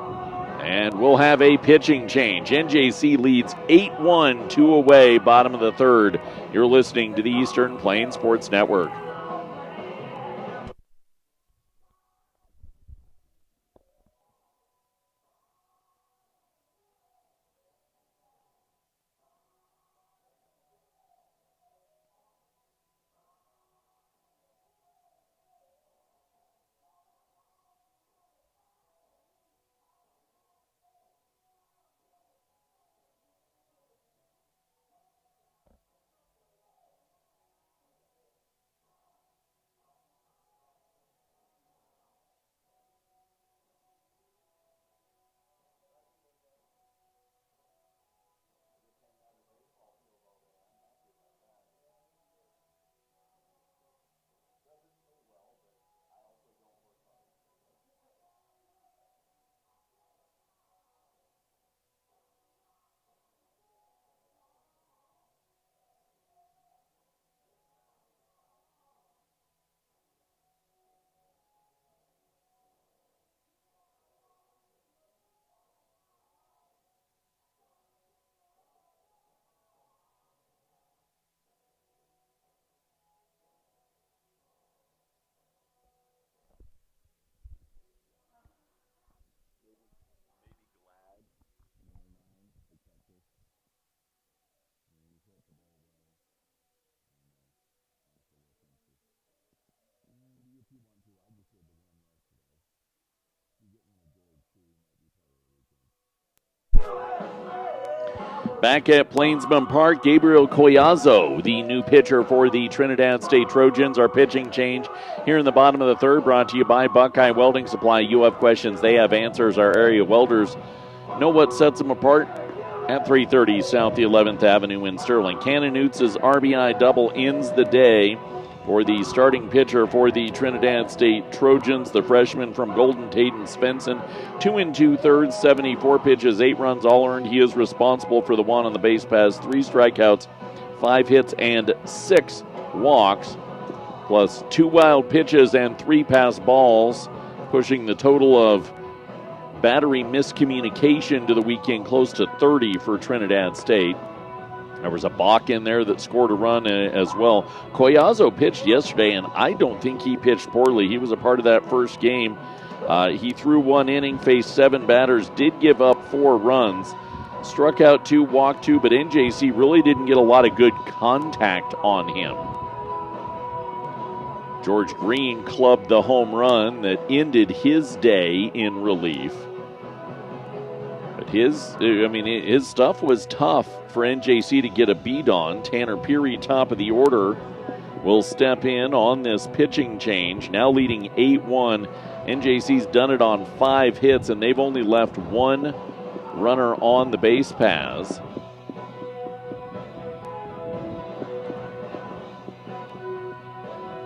[SPEAKER 1] and we'll have a pitching change. NJC leads 8-1, 2 away, bottom of the third. You're listening to the Eastern Plains Sports Network. Back at Plainsman Park, Gabriel Collazo, the new pitcher for the Trinidad State Trojans. Our pitching change here in the bottom of the third, brought to you by Buckeye Welding Supply. You have questions, they have answers. Our area welders know what sets them apart. At 3:30 South the 11th Avenue in Sterling. Cannonoots' RBI double ends the day for the starting pitcher for the Trinidad State Trojans, the freshman from Golden Tate and Svensson. 2 2/3, 74 pitches, 8 runs, all earned. He is responsible for the one on the base pass, 3 strikeouts, 5 hits, and 6 walks, plus 2 wild pitches and 3 pass balls, pushing the total of battery miscommunication to the weekend close to 30 for Trinidad State. There was a balk in there that scored a run as well. Collazo pitched yesterday, and I don't think he pitched poorly. He was a part of that first game. He threw 1 inning, faced 7 batters, did give up 4 runs, struck out 2, walked 2, but NJC really didn't get a lot of good contact on him. George Green clubbed the home run that ended his day in relief. But his stuff was tough for NJC to get a beat on. Tanner Peary, top of the order, will step in on this pitching change. Now leading 8-1. NJC's done it on 5 hits, and they've only left 1 runner on the base paths.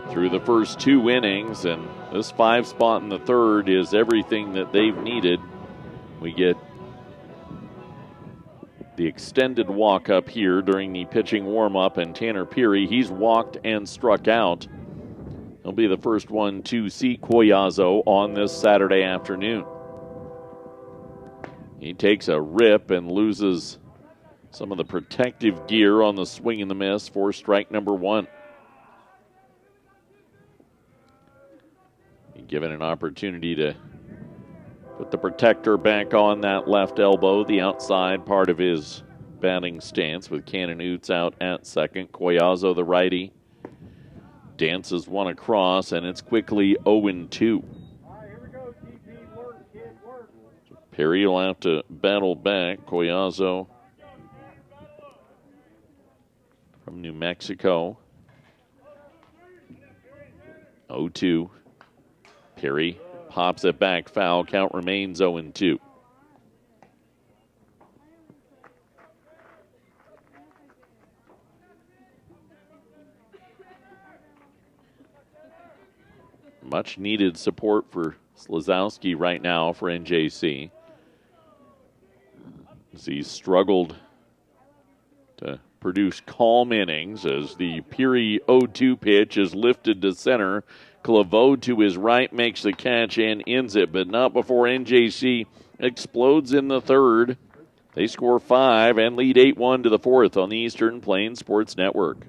[SPEAKER 1] Through the first 2 innings, and this 5 spot in the third is everything that they've needed. We get the extended walk up here during the pitching warm-up, and Tanner Peary, he's walked and struck out. He'll be the first one to see Collazo on this Saturday afternoon. He takes a rip and loses some of the protective gear on the swing and the miss for strike number 1. Given an opportunity to put the protector back on that left elbow, the outside part of his batting stance, with Cannonoots out at second. Collazo, the righty, dances one across, and it's quickly 0-2.
[SPEAKER 2] All right, here we go, TP. Work, kid, work.
[SPEAKER 1] Perry will have to battle back. Collazo from New Mexico. 0-2. Perry pops it back, foul. Count remains 0-2. Much needed support for Slazowski right now for NJC, as he's struggled to produce calm innings, as the Peary 0-2 pitch is lifted to center. Claveau to his right makes the catch and ends it, but not before NJC explodes in the third. They score 5 and lead 8-1 to the fourth on the Eastern Plains Sports Network.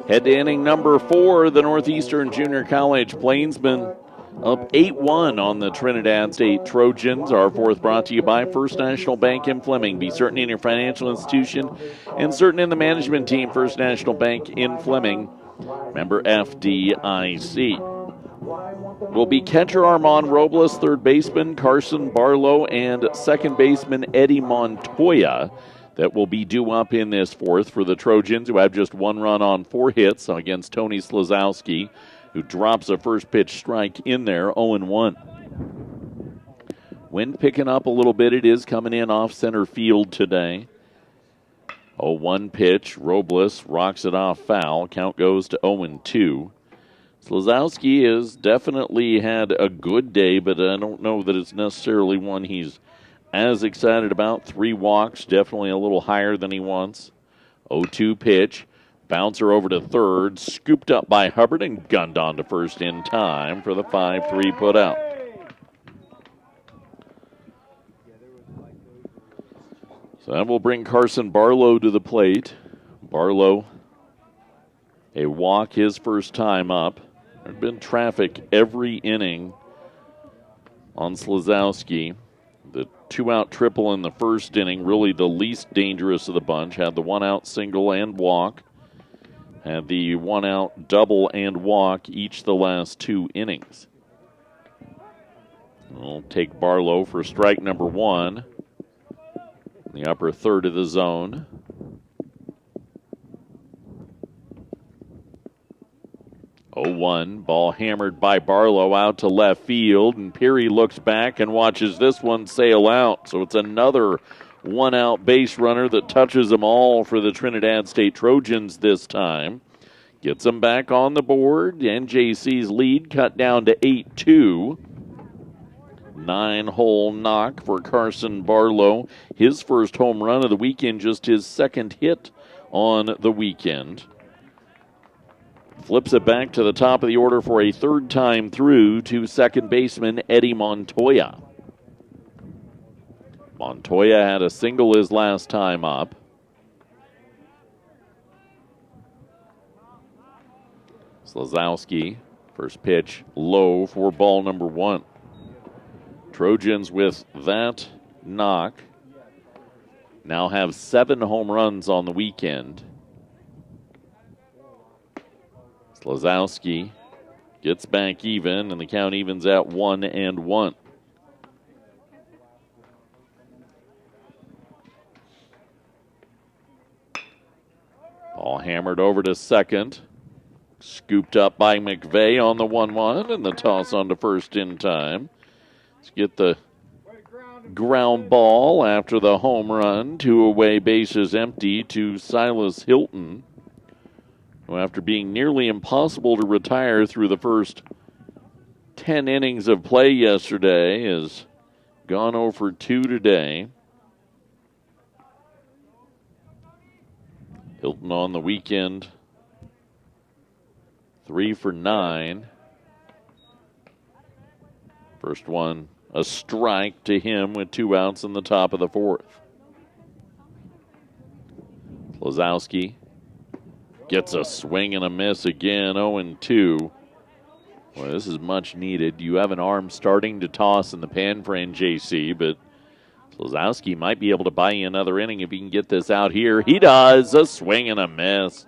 [SPEAKER 1] Head to inning number 4, the Northeastern Junior College Plainsmen up 8-1 on the Trinidad State Trojans. Our fourth brought to you by First National Bank in Fleming. Be certain in your financial institution and certain in the management team. First National Bank in Fleming. Member FDIC. Will be catcher Armand Robles, third baseman Carson Barlow, and second baseman Eddie Montoya that will be due up in this fourth for the Trojans, who have just one run on 4 hits against Tony Slazowski, who drops a first pitch strike in there, 0-1. Wind picking up a little bit. It is coming in off center field today. 0-1 pitch. Robles rocks it off foul. Count goes to 0-2. Slazowski has definitely had a good day, but I don't know that it's necessarily one he's as excited about. 3 walks, definitely a little higher than he wants. 0-2 pitch. Bouncer over to third, scooped up by Hubbard and gunned on to first in time for the 5-3 putout. So that will bring Carson Barlow to the plate. Barlow, a walk his first time up. There's been traffic every inning on Slazowski. The 2-out triple in the first inning, really the least dangerous of the bunch. Had the 1-out single and walk. Had the 1-out double and walk each the last 2 innings. We'll take Barlow for strike number 1. In the upper third of the zone. 0-1, ball hammered by Barlow out to left field, and Peary looks back and watches this one sail out. So it's another 1-out base runner that touches them all for the Trinidad State Trojans this time. Gets them back on the board. NJC's lead cut down to 8-2. 9-hole knock for Carson Barlow. His first home run of the weekend, just his second hit on the weekend. Flips it back to the top of the order for a third time through to second baseman Eddie Montoya. Montoya had a single his last time up. Slazowski, first pitch low for ball number 1. Trojans with that knock now have 7 home runs on the weekend. Slazowski gets back even, and the count evens at 1-1. Ball hammered over to second. Scooped up by McVeigh on the 1-1, and the toss on to first in time. Let's get the ground ball after the home run. 2 away, bases empty to Silas Hilton, who, after being nearly impossible to retire through the first 10 innings of play yesterday, has gone 0 for 2 today. Hilton on the weekend, 3 for 9. First one, a strike to him with 2 outs in the top of the 4th. Slazowski gets a swing and a miss again, 0-2. Well, this is much needed. You have an arm starting to toss in the pen for NJC, but Slazowski might be able to buy you another inning if he can get this out here. He does, a swing and a miss.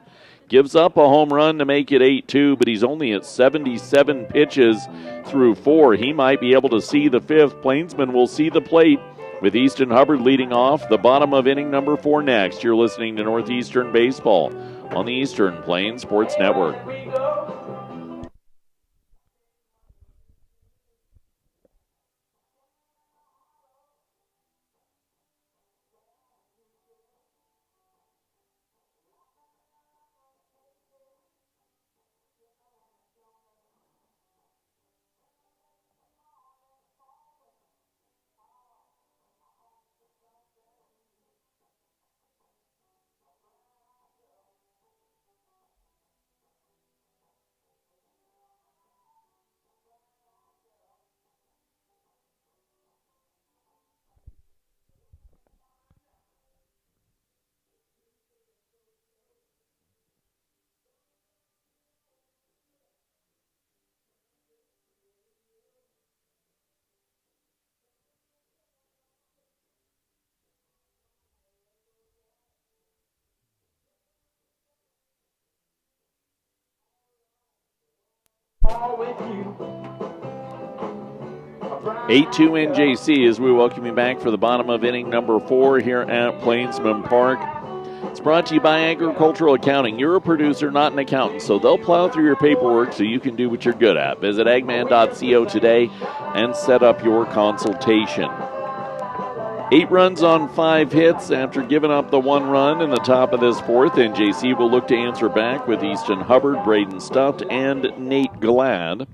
[SPEAKER 1] Gives up a home run to make it 8-2, but he's only at 77 pitches through 4. He might be able to see the 5th. Plainsman will see the plate with Easton Hubbard leading off. The bottom of inning number 4 next. You're listening to Northeastern Baseball on the Eastern Plains Sports Network. 8-2 NJC as we welcome you back for the bottom of inning number 4 here at Plainsman Park. It's brought to you by Agricultural Accounting. You're a producer, not an accountant, so they'll plow through your paperwork so you can do what you're good at. Visit eggman.co today and set up your consultation. 8 runs on 5 hits after giving up the 1 run in the top of this 4th. NJC will look to answer back with Easton Hubbard, Braden Stuft, and Nate Glad.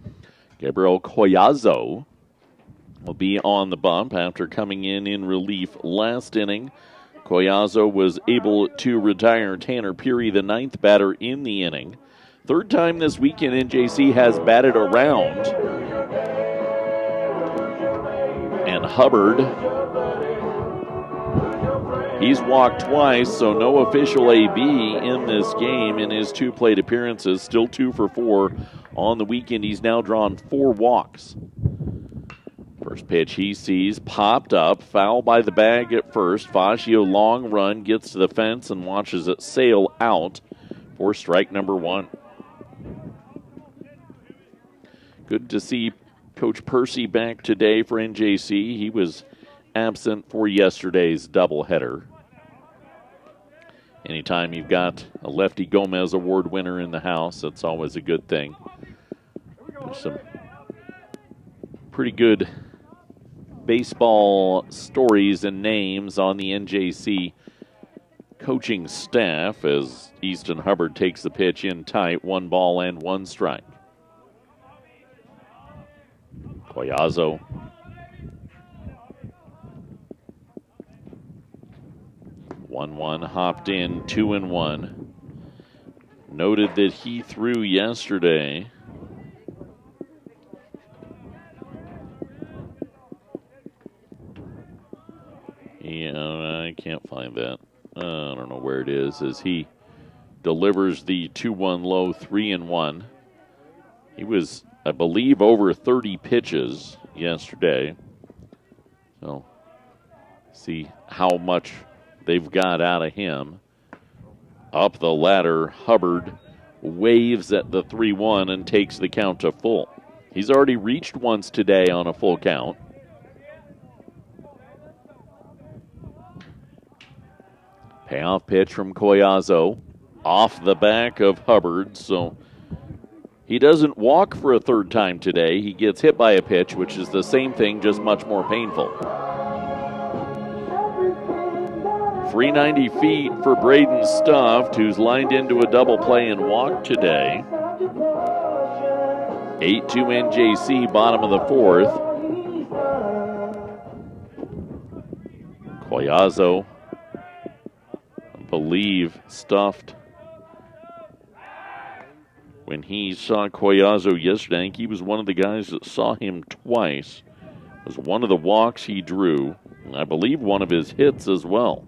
[SPEAKER 1] Gabriel Collazo will be on the bump after coming in relief last inning. Collazo was able to retire Tanner Peary, the 9th batter in the inning. 3rd time this weekend NJC has batted around. And Hubbard, he's walked twice, so no official AB in this game in his 2 plate appearances. Still 2 for 4 on the weekend. He's now drawn 4 walks. First pitch he sees, popped up, foul by the bag at first. Faggio long run, gets to the fence and watches it sail out for strike number 1. Good to see Coach Percy back today for NJC. He was absent for yesterday's doubleheader. Anytime you've got a Lefty Gomez Award winner in the house, that's always a good thing. There's some pretty good baseball stories and names on the NJC coaching staff as Easton Hubbard takes the pitch in tight, 1 ball and 1 strike. Collazo. One hopped in, 2-1. Noted that he threw yesterday. Yeah, I can't find that. I don't know where it is as he delivers the 2-1 low, 3-1. He was, I believe, over 30 pitches yesterday. So, see how much they've got out of him. Up the ladder, Hubbard waves at the 3-1 and takes the count to full. He's already reached once today on a full count. Payoff pitch from Collazo off the back of Hubbard, so he doesn't walk for a 3rd time today. He gets hit by a pitch, which is the same thing, just much more painful. 390 feet for Braden Stuft, who's lined into a double play and walked today. 8-2 NJC, bottom of the 4th. Collazo, I believe, Stuft. When he saw Collazo yesterday, I think he was one of the guys that saw him twice. It was one of the walks he drew, and I believe one of his hits as well.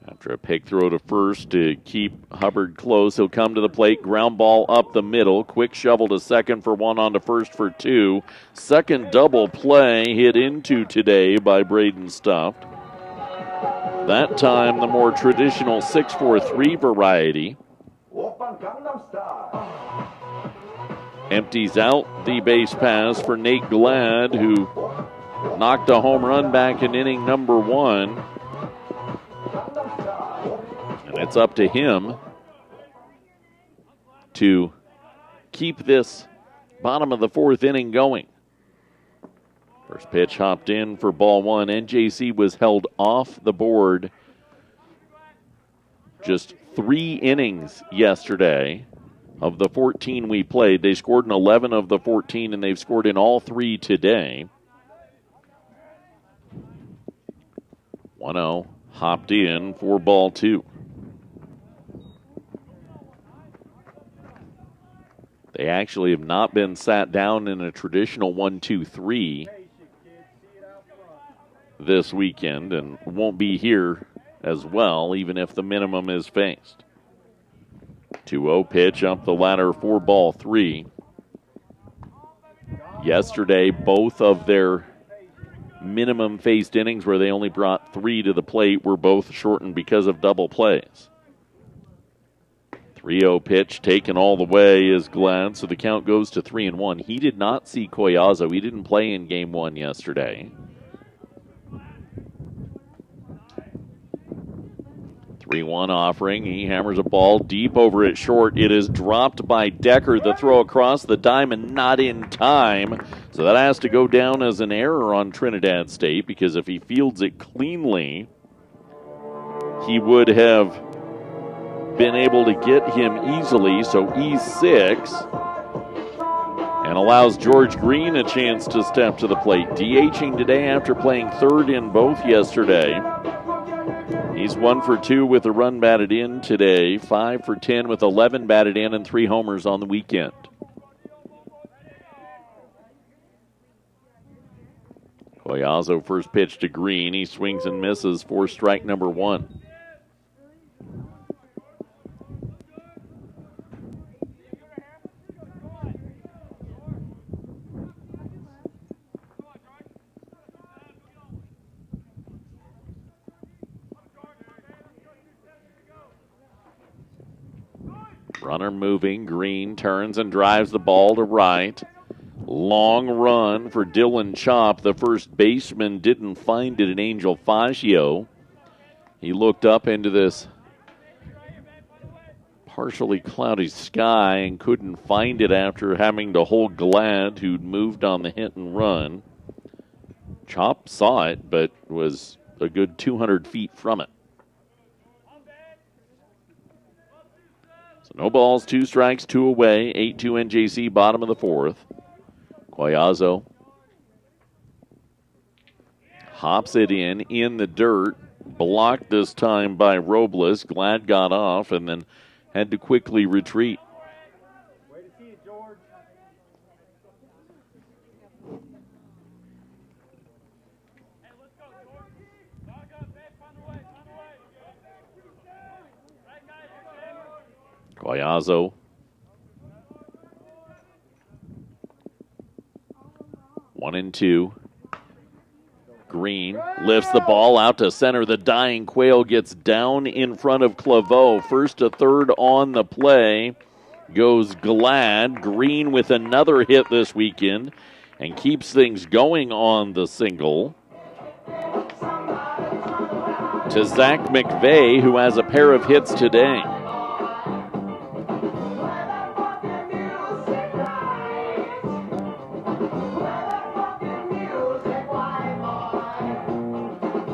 [SPEAKER 1] After a pick throw to first to keep Hubbard close, he'll come to the plate, ground ball up the middle, quick shovel to second for 1, on to first for 2. Second double play hit into today by Braden Stuft. That time the more traditional 6-4-3 variety. Empties out the base pass for Nate Glad, who knocked a home run back in inning number 1. And it's up to him to keep this bottom of the 4th inning going. First pitch hopped in for ball 1. NJC was held off the board just 3 innings yesterday. Of the 14 we played, they scored in 11 of the 14, and they've scored in all 3 today. 1-0, hopped in for ball 2. They actually have not been sat down in a traditional 1-2-3 this weekend, and won't be here as well, even if the minimum is faced. 2-0 pitch up the ladder for ball 3. Yesterday, both of their minimum faced innings where they only brought 3 to the plate were both shortened because of double plays. 3-0 pitch taken all the way is Glad, so the count goes to 3-1. He did not see Collazo. He didn't play in Game 1 yesterday. 3-1 offering. He hammers a ball deep over at short. It is dropped by Decker. The throw across the diamond, not in time. So that has to go down as an error on Trinidad State, because if he fields it cleanly, he would have been able to get him easily. So E6, and allows George Green a chance to step to the plate. DHing today after playing third in both yesterday. He's 1 for 2 with a run batted in today, 5 for 10 with 11 batted in and 3 homers on the weekend. Collazo first pitch to Green. He swings and misses for strike number 1. Runner moving. Green turns and drives the ball to right. Long run for Dylan Chop. The first baseman didn't find it in Angel Faggio. He looked up into this partially cloudy sky and couldn't find it after having to hold Glad, who'd moved on the hit and run. Chop saw it, but was a good 200 feet from it. So no balls, 2 strikes, 2 away. 8-2 NJC, bottom of the 4th. Collazo hops it in the dirt. Blocked this time by Robles. Glad got off and then had to quickly retreat.
[SPEAKER 2] Way to see it, George. Hey, let's go, George. Dog up, back, find the way, find the way. Right, guys,
[SPEAKER 1] Collazo. 1-2. Green lifts the ball out to center. The dying quail gets down in front of Claveau. First to third on the play goes Glad. Green with another hit this weekend and keeps things going on the single. To Zach McVeigh, who has a pair of hits today.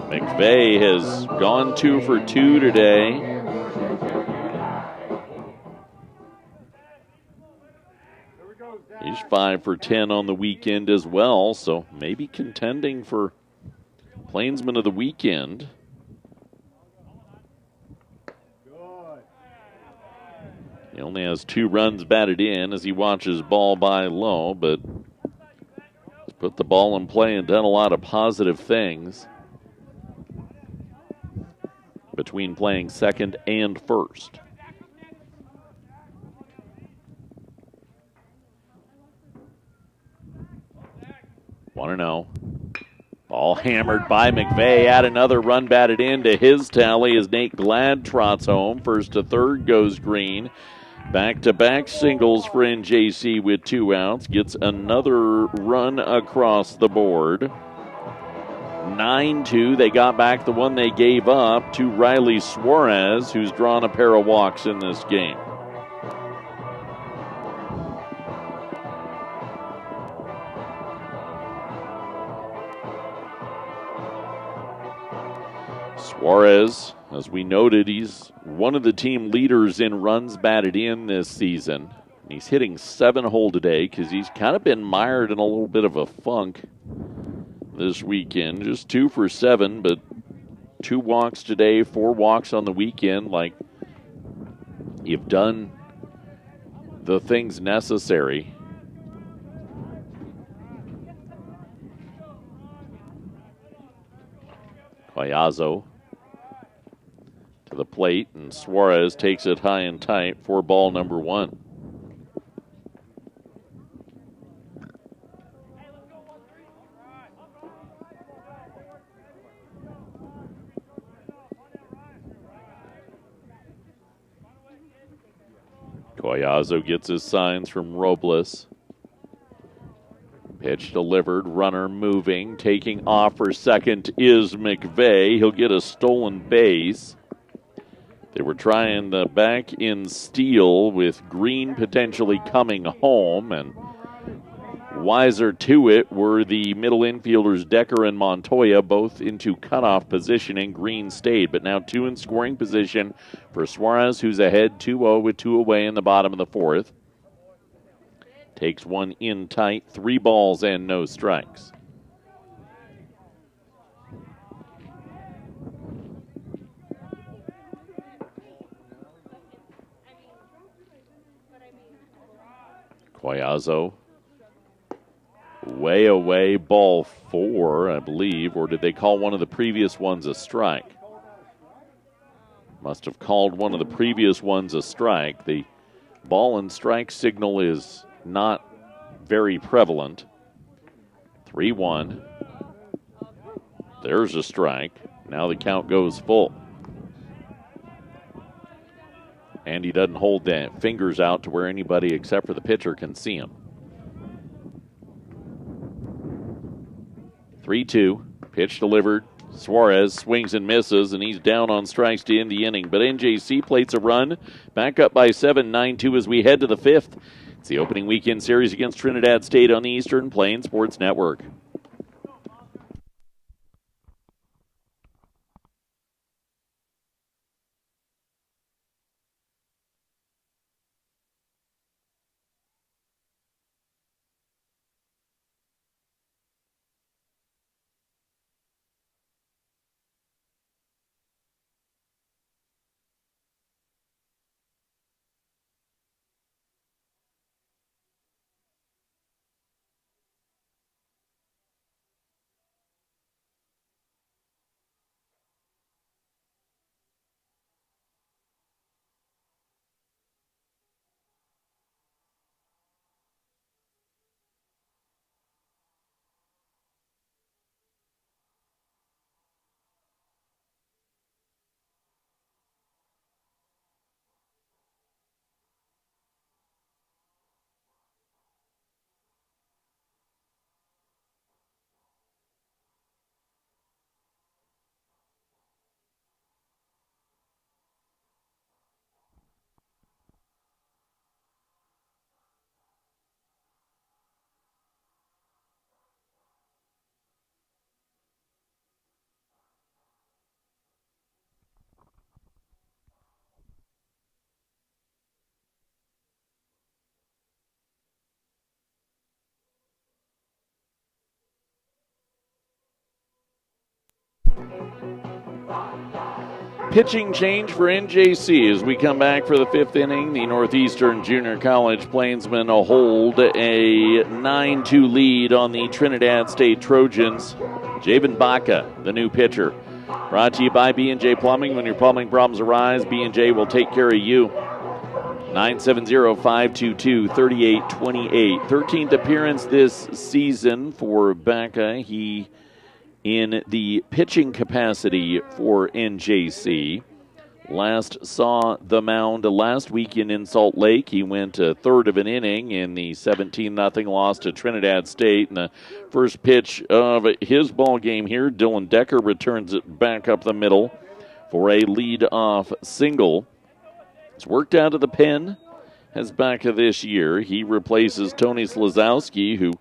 [SPEAKER 1] McVeigh has gone 2 for 2 today. He's 5 for 10 on the weekend as well, so maybe contending for Plainsman of the weekend. He only has 2 runs batted in as he watches ball by low, but he's put the ball in play and done a lot of positive things between playing second and first. Want to know. Ball hammered by McVeigh. Add another run batted in to his tally as Nate Glad trots home. First to third goes Green. Back-to-back singles for NJC with 2 outs. Gets another run across the board. 9-2. They got back the one they gave up to Riley Suarez, who's drawn a pair of walks in this game. Suarez, as we noted, he's one of the team leaders in runs batted in this season. He's hitting 7-hole today because he's kind of been mired in a little bit of a funk this weekend. Just 2 for 7, but 2 walks today, 4 walks on the weekend. Like, you've done the things necessary. Collazo to the plate, and Suarez takes it high and tight for ball number 1. Collazo gets his signs from Robles. Pitch delivered, runner moving, taking off for second is McVeigh. He'll get a stolen base. They were trying the back in steal with Green potentially coming home, and wiser to it were the middle infielders Decker and Montoya, both into cutoff position, and Green stayed. But now two in scoring position for Suarez, who's ahead 2-0 with two away in the bottom of the fourth. Takes one in tight, 3 balls and no strikes. Collazo way away, ball 4, I believe, or did they call one of the previous ones a strike? Must have called one of the previous ones a strike. The ball and strike signal is not very prevalent. 3-1. There's a strike. Now the count goes full. And he doesn't hold the fingers out to where anybody except for the pitcher can see him. 3-2. Pitch delivered. Suarez swings and misses, and he's down on strikes to end the inning. But NJC plates a run. Back up by 7, 9-2 as we head to the 5th. It's the opening weekend series against Trinidad State on the Eastern Plains Sports Network. Pitching change for NJC as we come back for the 5th inning. The Northeastern Junior College Plainsmen hold a 9-2 lead on the Trinidad State Trojans. Javen Baca, the new pitcher. Brought to you by B&J Plumbing. When your plumbing problems arise, B&J will take care of you. 970-522-3828. 13th appearance this season for Baca. He in the pitching capacity for NJC. Last saw the mound last weekend in Salt Lake. He went a third of an inning in the 17-0 loss to Trinidad State. And the first pitch of his ball game here, Dylan Decker returns it back up the middle for a lead-off single. It's worked out of the pen as Baca this year. He replaces Tony Slazowski, who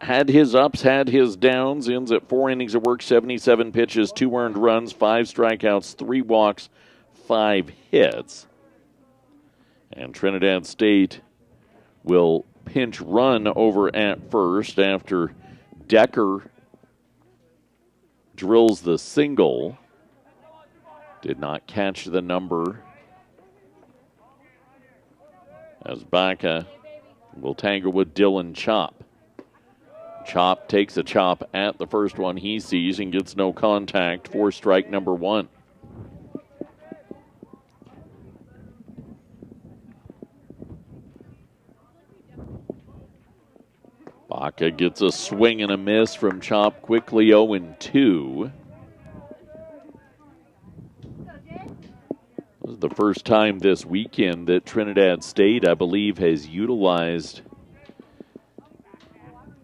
[SPEAKER 1] had his ups, had his downs, ends at 4 innings of work, 77 pitches, 2 earned runs, 5 strikeouts, 3 walks, 5 hits. And Trinidad State will pinch run over at first after Decker drills the single. Did not catch the number as Baca will tangle with Dylan Chop. Chop takes a chop at the first one he sees and gets no contact for strike number 1. Baca gets a swing and a miss from Chop, quickly 0-2. the first time this weekend that Trinidad State, I believe, has utilized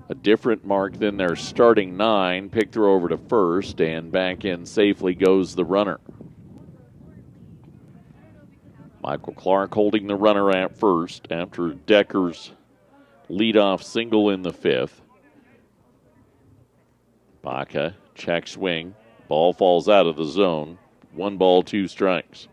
[SPEAKER 1] a different mark than their starting 9. Pick throw over to first, and back in safely goes the runner. Michael Clark holding the runner at first after Decker's leadoff single in the 5th. Baca check swing. Ball falls out of the zone. 1 ball, 2 strikes.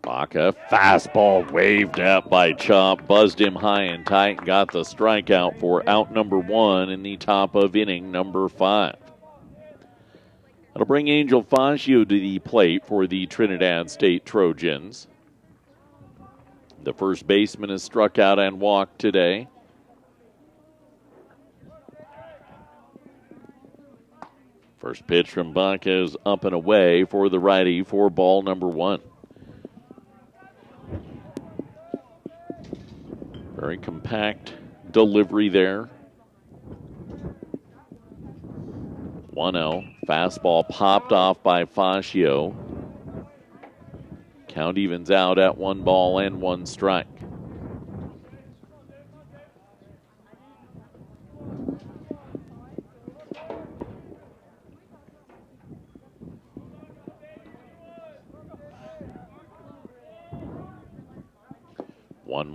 [SPEAKER 1] Baca, fastball waved at by Chop, buzzed him high and tight, and got the strikeout for out number 1 in the top of inning number 5. That'll bring Angel Fangio to the plate for the Trinidad State Trojans. The first baseman has struck out and walked today. First pitch from Baca is up and away for the righty for ball number 1. Very compact delivery there. 1-0. Fastball popped off by Fangio. Count evens out at 1 ball and 1 strike.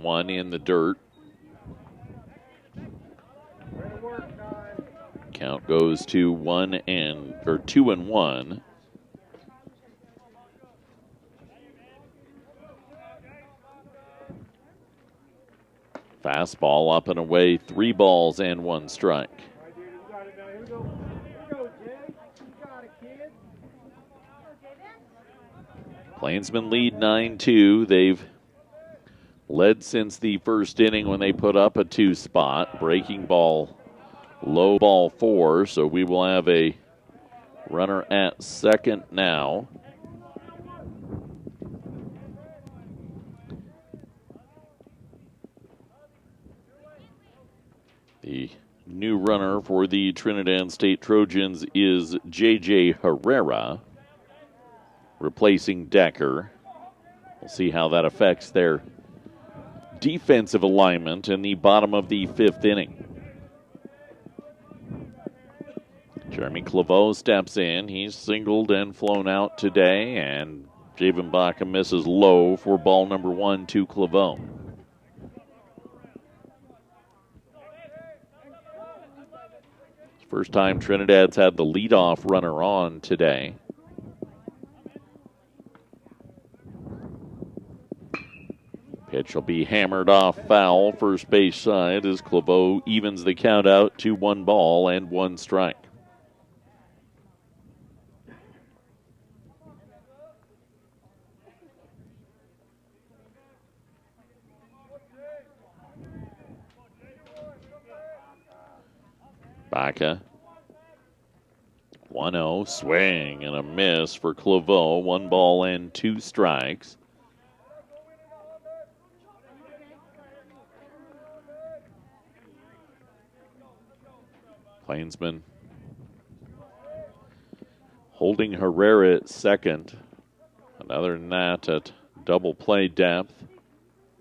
[SPEAKER 1] One in the dirt. Count goes to 2-1. Fastball up and away, 3 balls and 1 strike. Plainsmen lead 9-2. They've led since the first inning when they put up a 2 spot. Breaking ball, low ball 4, so we will have a runner at second now. The new runner for the Trinidad State Trojans is J.J. Herrera, replacing Decker. We'll see how that affects their defensive alignment in the bottom of the 5th inning. Jeremy Claveau steps in. He's singled and flown out today, and Javen Baca misses low for ball number 1 to Claveau. First time Trinidad's had the leadoff runner on today. Pitch will be hammered off foul, first base side, as Claveau evens the count out to 1 ball and 1 strike. Baca. 1-0, swing and a miss for Claveau. 1 ball and 2 strikes. Plainsman holding Herrera at second. And other than that, at double play depth.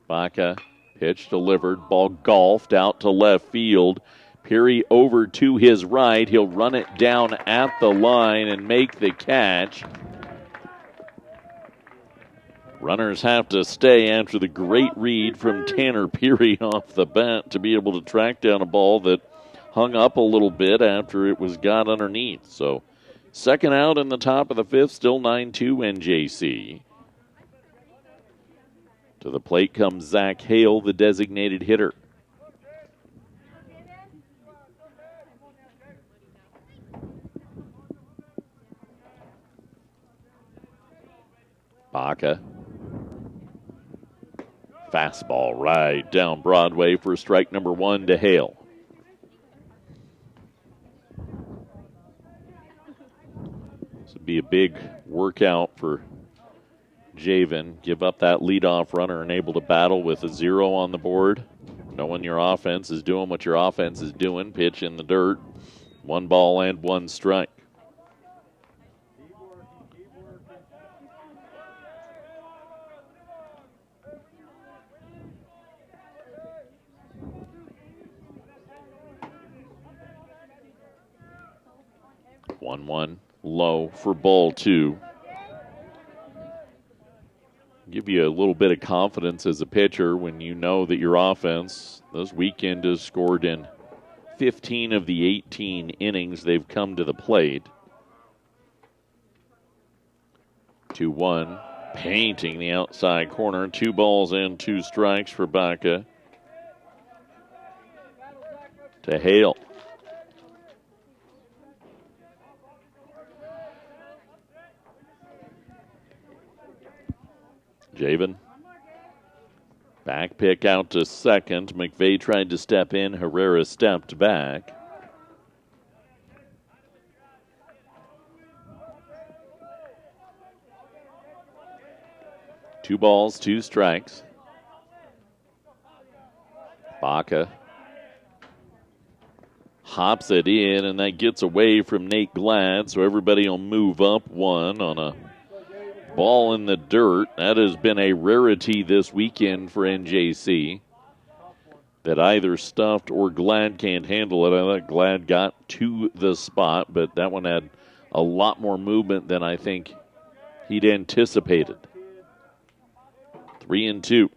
[SPEAKER 1] Baca, pitch delivered, ball golfed out to left field. Peary over to his right. He'll run it down at the line and make the catch. Runners have to stay after the great read from Tanner Peary off the bat to be able to track down a ball that hung up a little bit after it was got underneath. So second out in the top of the 5th, still 9-2 NJC. To the plate comes Zach Hale, the designated hitter. Baca. Fastball right down Broadway for strike number 1 to Hale. This would be a big workout for Javen. Give up that leadoff runner and able to battle with a 0 on the board. knowing your offense is doing what your offense is doing, pitch in the dirt, 1 ball and 1 strike. One low for ball 2. Give you a little bit of confidence as a pitcher when you know that your offense this weekend has scored in 15 of the 18 innings they've come to the plate. 2-1, painting the outside corner. 2 balls and 2 strikes for Baca. To Hale. Javen. Back pick out to second. McVeigh tried to step in. Herrera stepped back. Two balls, 2 strikes. Baca hops it in, and that gets away from Nate Glad, so everybody will move up 1 on a ball in the dirt. That has been a rarity this weekend for NJC, that either Stuffed or Glad can't handle it. I thought Glad got to the spot, but that one had a lot more movement than I think he'd anticipated. 3-2.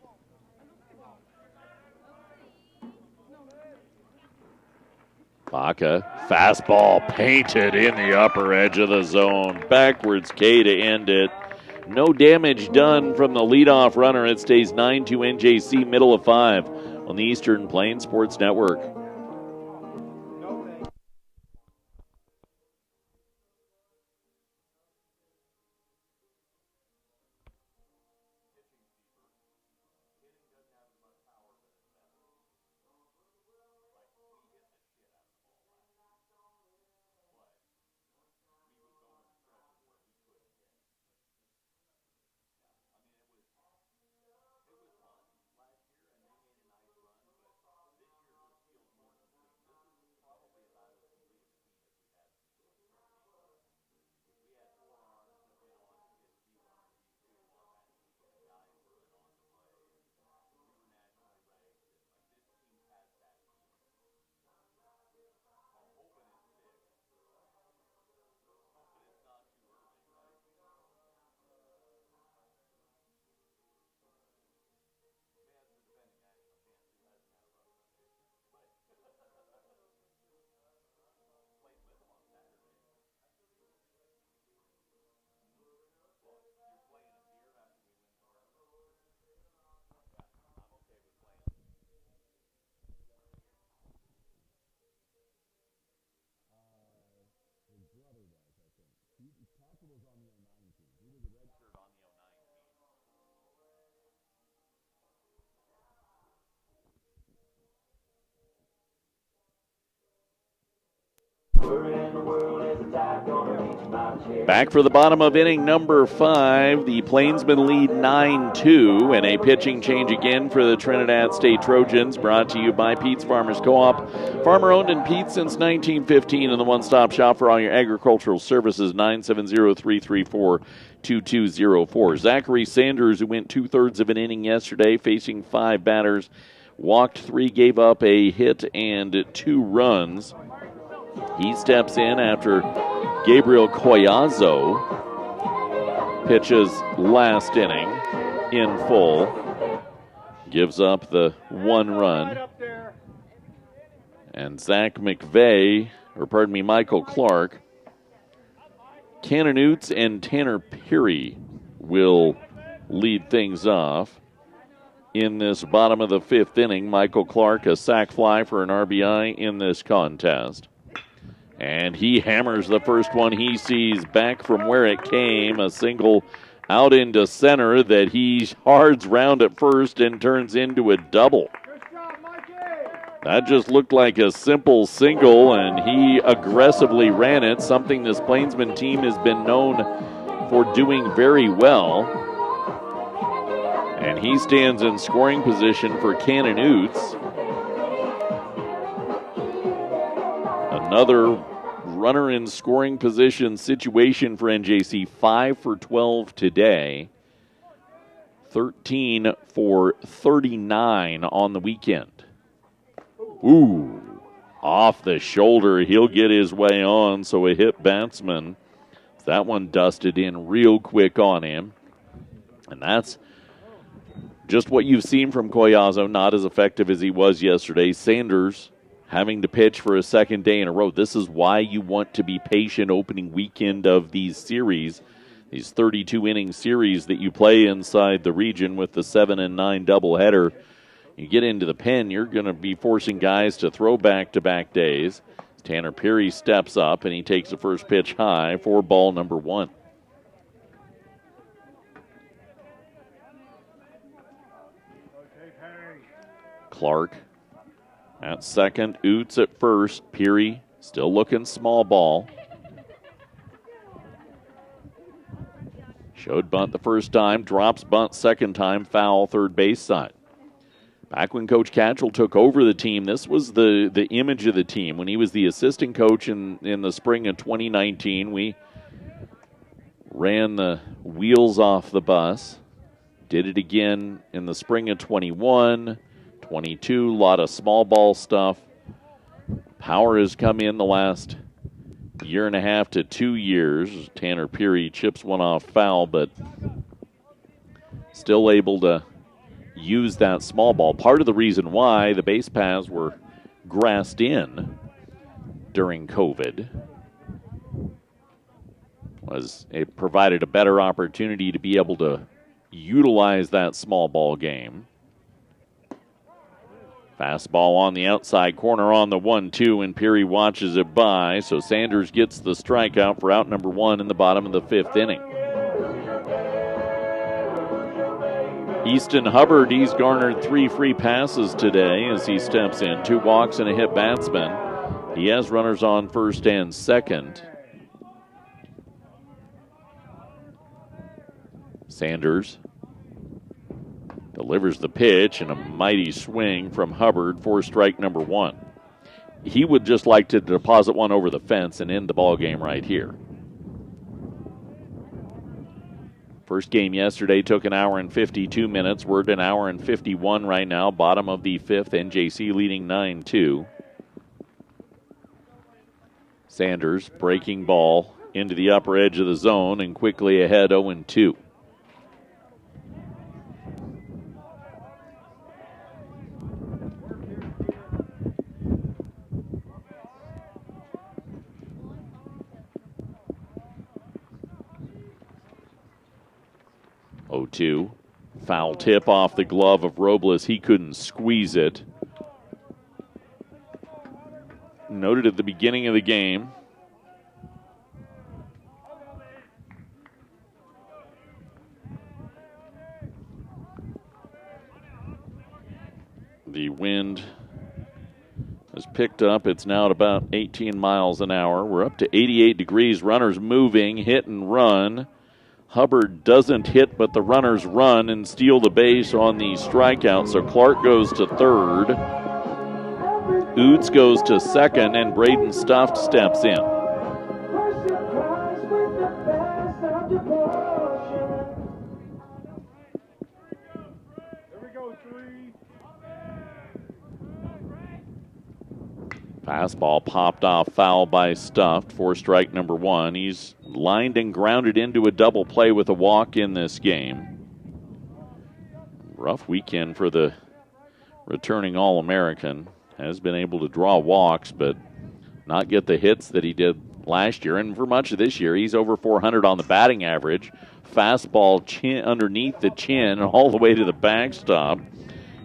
[SPEAKER 1] Baca, fastball painted in the upper edge of the zone. Backwards K to end it. No damage done from the leadoff runner. It stays 9-2 NJC, middle of 5 on the Eastern Plains Sports Network. Back for the bottom of inning number 5. The Plainsmen lead 9-2, and a pitching change again for the Trinidad State Trojans, brought to you by Pete's Farmers Co-op. Farmer-owned in Pete since 1915, and the one-stop shop for all your agricultural services, 970-334-2204. Zachary Sanders, who went 2/3 of an inning yesterday, facing 5 batters, walked 3, gave up a hit and 2 runs. He steps in after Gabriel Collazo pitches last inning in full. Gives up the 1 run. And Michael Clark, Cannonoots and Tanner Peary will lead things off in this bottom of the 5th inning. Michael Clark, a sac fly for an RBI in this contest. And he hammers the first one he sees back from where it came. A single out into center that he hards round at first and turns into a double. That just looked like a simple single, and he aggressively ran it, something this Plainsman team has been known for doing very well. And he stands in scoring position for Cannonoots. Another runner in scoring position situation for NJC. 5 for 12 today. 13 for 39 on the weekend. Ooh, off the shoulder. He'll get his way on, so a hit batsman. That one dusted in real quick on him. And that's just what you've seen from Collazo, not as effective as he was yesterday. Sanders having to pitch for a second day in a row. This is why you want to be patient opening weekend of these series. These 32-inning series that you play inside the region with the 7 and 9 doubleheader. You get into the pen, you're going to be forcing guys to throw back-to-back days. Tanner Peary steps up, and he takes the first pitch high for ball number 1. Clark at second, Oots at first. Peary still looking small ball. Showed bunt the first time, drops bunt second time, foul third base side. Back when Coach Catchell took over the team, this was the image of the team. When he was the assistant coach in the spring of 2019, we ran the wheels off the bus. Did it again in the spring of 21, 22, a lot of small ball stuff. Power has come in the last year and a half to 2 years. Tanner Peary chips one off foul, but still able to use that small ball. Part of the reason why the base paths were grassed in during COVID was it provided a better opportunity to be able to utilize that small ball game. Fastball on the outside corner on the 1-2, and Peary watches it by, so Sanders gets the strikeout for out number 1 in the bottom of the 5th inning. Easton Hubbard, he's garnered 3 free passes today as he steps in. 2 walks and a hit batsman. He has runners on first and second. Sanders delivers the pitch and a mighty swing from Hubbard for strike number 1. He would just like to deposit one over the fence and end the ball game right here. First game yesterday took an hour and 52 minutes. We're at an hour and 51 right now. Bottom of the 5th, NJC leading 9-2. Sanders breaking ball into the upper edge of the zone and quickly ahead 0-2. Foul tip off the glove of Robles. He couldn't squeeze it. Noted at the beginning of the game. The wind has picked up. It's now at about 18 miles an hour. We're up to 88 degrees. Runners moving, hit and run. Hubbard doesn't hit, but the runners run and steal the base on the strikeout. So Clark goes to third. Oots goes to second, and Braden Stuft steps in. Fastball popped off, foul by Stuft for strike number 1. He's lined and grounded into a double play with a walk in this game. Rough weekend for the returning All-American. Has been able to draw walks, but not get the hits that he did last year. And for much of this year, he's over 400 on the batting average. Fastball chin underneath the chin all the way to the backstop.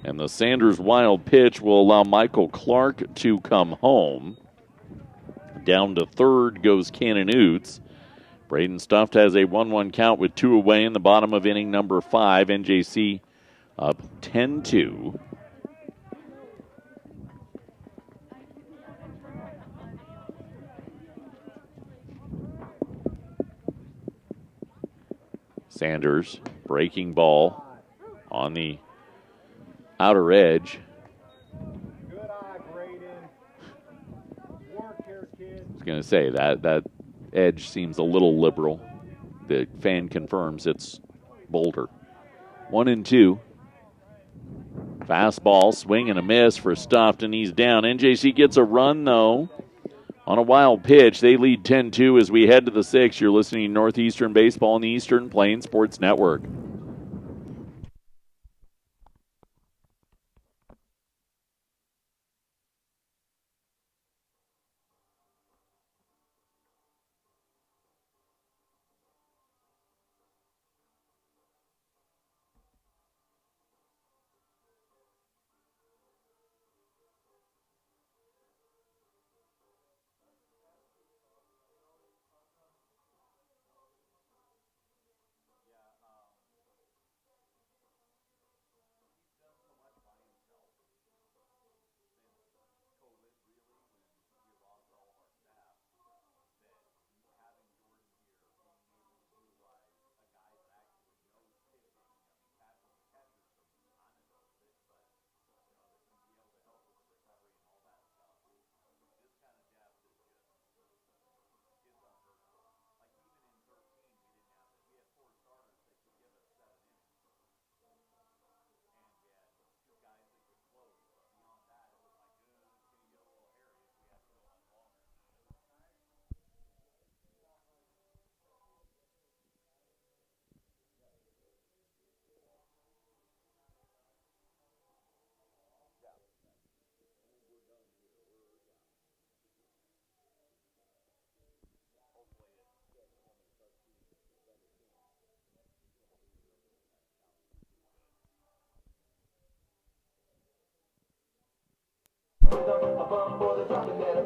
[SPEAKER 1] And the Sanders wild pitch will allow Michael Clark to come home. Down to third goes Cannon Oots. Braden Stuft has a 1-1 count with 2 away in the bottom of inning number 5. NJC up 10-2. Sanders breaking ball on the outer edge.
[SPEAKER 3] Good eye, Braden. Work here, kid.
[SPEAKER 1] going to say that edge seems a little liberal. The fan confirms it's Boulder. 1-2. Fastball, swing and a miss for Stofton. He's down. NJC gets a run, though, on a wild pitch. They lead 10-2 as we head to the 6th. You're listening to Northeastern Baseball on the Eastern Plains Sports Network.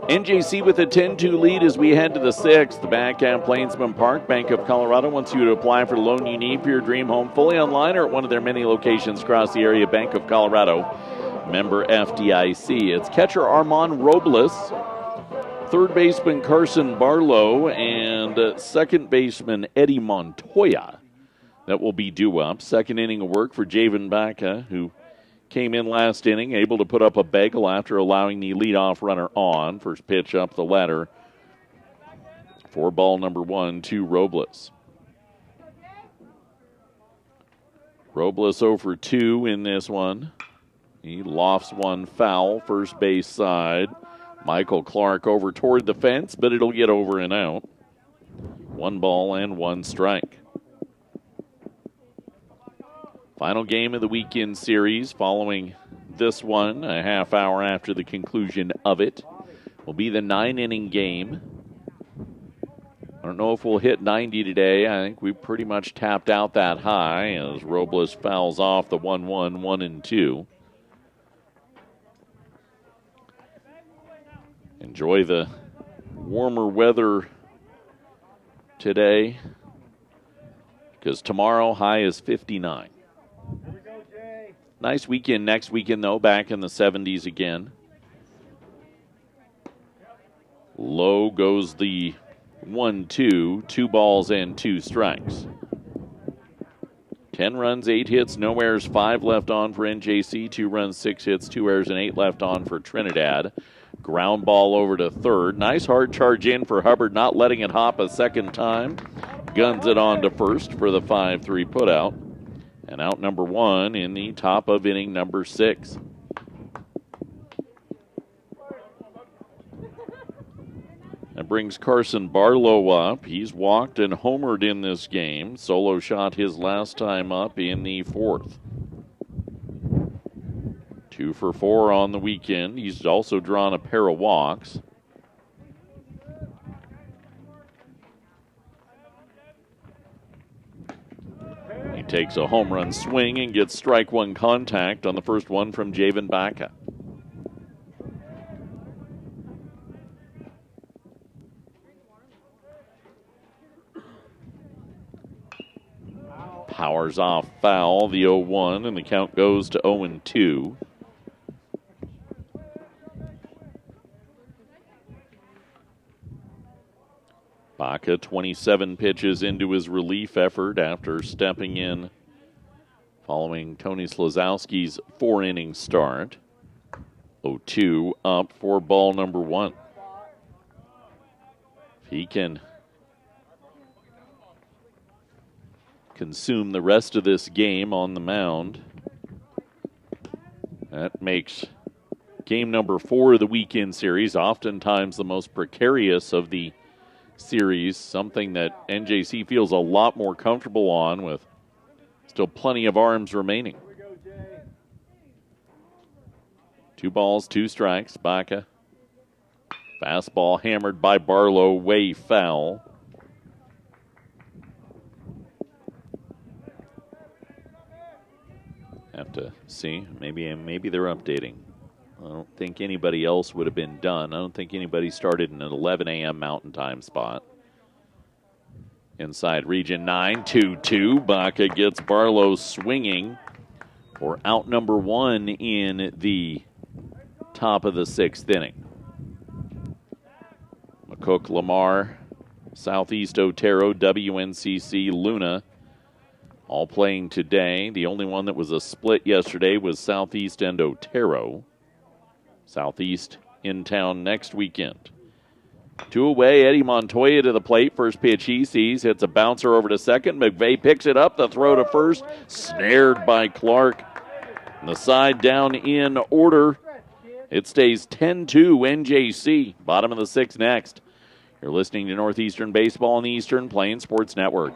[SPEAKER 1] NJC with a 10-2 lead as we head to the 6th. Back at Plainsman Park, Bank of Colorado wants you to apply for the loan you need for your dream home fully online or at one of their many locations across the area. Bank of Colorado, member FDIC. It's catcher Armand Robles, third baseman Carson Barlow, and second baseman Eddie Montoya that will be due up. Second inning of work for Javen Baca, who came in last inning, able to put up a bagel after allowing the leadoff runner on. First pitch up the ladder for ball number 1 to Robles. Robles 0 for 2 in this one. He lofts one foul, first base side. Michael Clark over toward the fence, but it'll get over and out. 1 ball and 1 strike. Final game of the weekend series following this one, a half hour after the conclusion of it, will be the 9-inning game. I don't know if we'll hit 90 today. I think we pretty much tapped out that high as Robles fouls off the 1-1, 1-2. Enjoy the warmer weather today because tomorrow high is 59. Nice weekend next weekend, though, back in the 70s again. Low goes the 1-2, 2 balls and 2 strikes. 10 runs, 8 hits, no errors, 5 left on for NJC, 2 runs, 6 hits, 2 errors, and 8 left on for Trinidad. Ground ball over to third. Nice hard charge in for Hubbard, not letting it hop a second time. Guns it on to first for the 5-3 putout. And out number 1 in the top of inning number 6. That brings Carson Barlow up. He's walked and homered in this game. Solo shot his last time up in the 4th. 2 for 4 on the weekend. He's also drawn a pair of walks. He takes a home run swing and gets strike 1 contact on the first one from Javen Baca. Powers off foul, the 0-1, and the count goes to 0-2. Baca 27 pitches into his relief effort after stepping in following Tony Slazowski's 4-inning start. 0-2 up for ball number 1. he can consume the rest of this game on the mound, that makes game number 4 of the weekend series, oftentimes the most precarious of the series, something that NJC feels a lot more comfortable on with still plenty of arms remaining. 2 balls, 2 strikes. Baca. Fastball hammered by Barlow, way foul. Have to see. Maybe they're updating. I don't think anybody else would have been done. I don't think anybody started in an 11 a.m. Mountain Time spot. Inside region 9, 2-2. Baca gets Barlow swinging for out number 1 in the top of the 6th inning. McCook, Lamar, Southeast Otero, WNCC, Luna, all playing today. The only one that was a split yesterday was Southeast and Otero. Southeast in town next weekend. 2 away, Eddie Montoya to the plate. First pitch he sees, hits a bouncer over to second. McVeigh picks it up, the throw to first, snared by Clark. And the side down in order. It stays 10-2 NJC. Bottom of the 6th next. You're listening to Northeastern Baseball on the Eastern Plains Sports Network.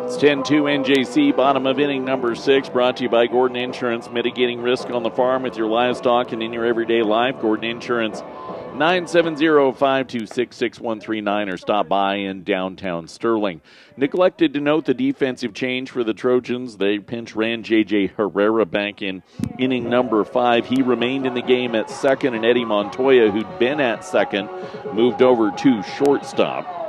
[SPEAKER 1] It's 10-2 NJC, bottom of inning number 6, brought to you by Gordon Insurance, mitigating risk on the farm with your livestock and in your everyday life. Gordon Insurance, 970-526-6139, or stop by in downtown Sterling. Neglected to note the defensive change for the Trojans. They pinch ran J.J. Herrera back in inning number 5. He remained in the game at second, and Eddie Montoya, who'd been at second, moved over to shortstop.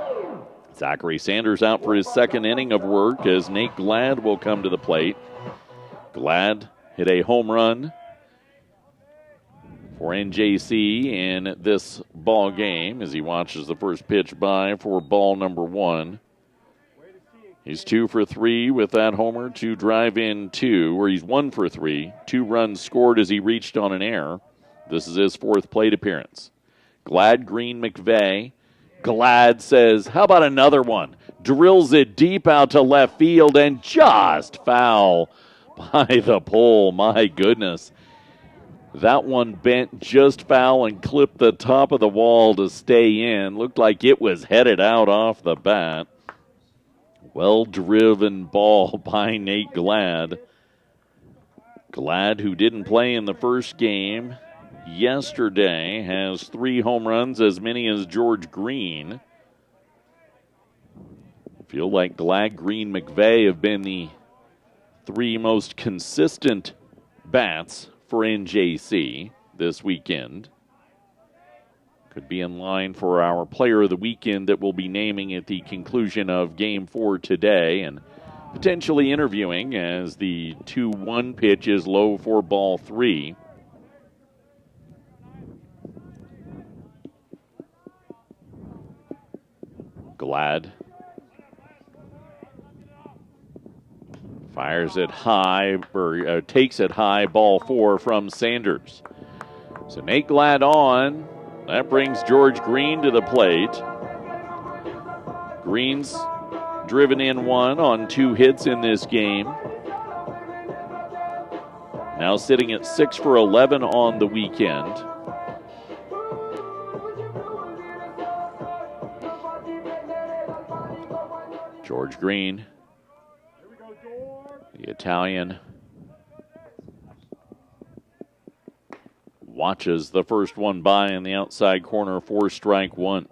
[SPEAKER 1] Zachary Sanders out for his second inning of work as Nate Glad will come to the plate. Glad hit a home run for NJC in this ball game as he watches the first pitch by for ball number 1. He's 2 for 3 with that homer to drive in 2, or he's 1 for 3. 2 runs scored as he reached on an error. This is his 4th plate appearance. Glad, Green, McVeigh. Glad says, how about another one? Drills it deep out to left field and just foul by the pole. My goodness. That one bent just foul and clipped the top of the wall to stay in. Looked like it was headed out off the bat. Well-driven ball by Nate Glad. Glad, who didn't play in the first game yesterday, has 3 home runs, as many as George Green. Feel like Glad, Green, McVeigh have been the 3 most consistent bats for NJC this weekend. Could be in line for our player of the weekend that we'll be naming at the conclusion of Game 4 today, and potentially interviewing as the 2-1 pitch is low for ball 3. Glad fires it high, or takes it high, ball 4 from Sanders. So Nate Glad on. That brings George Green to the plate. Green's driven in 1 on 2 hits in this game. Now sitting at 6 for 11 on the weekend. George Green, the Italian, watches the first one by in the outside corner for strike 1.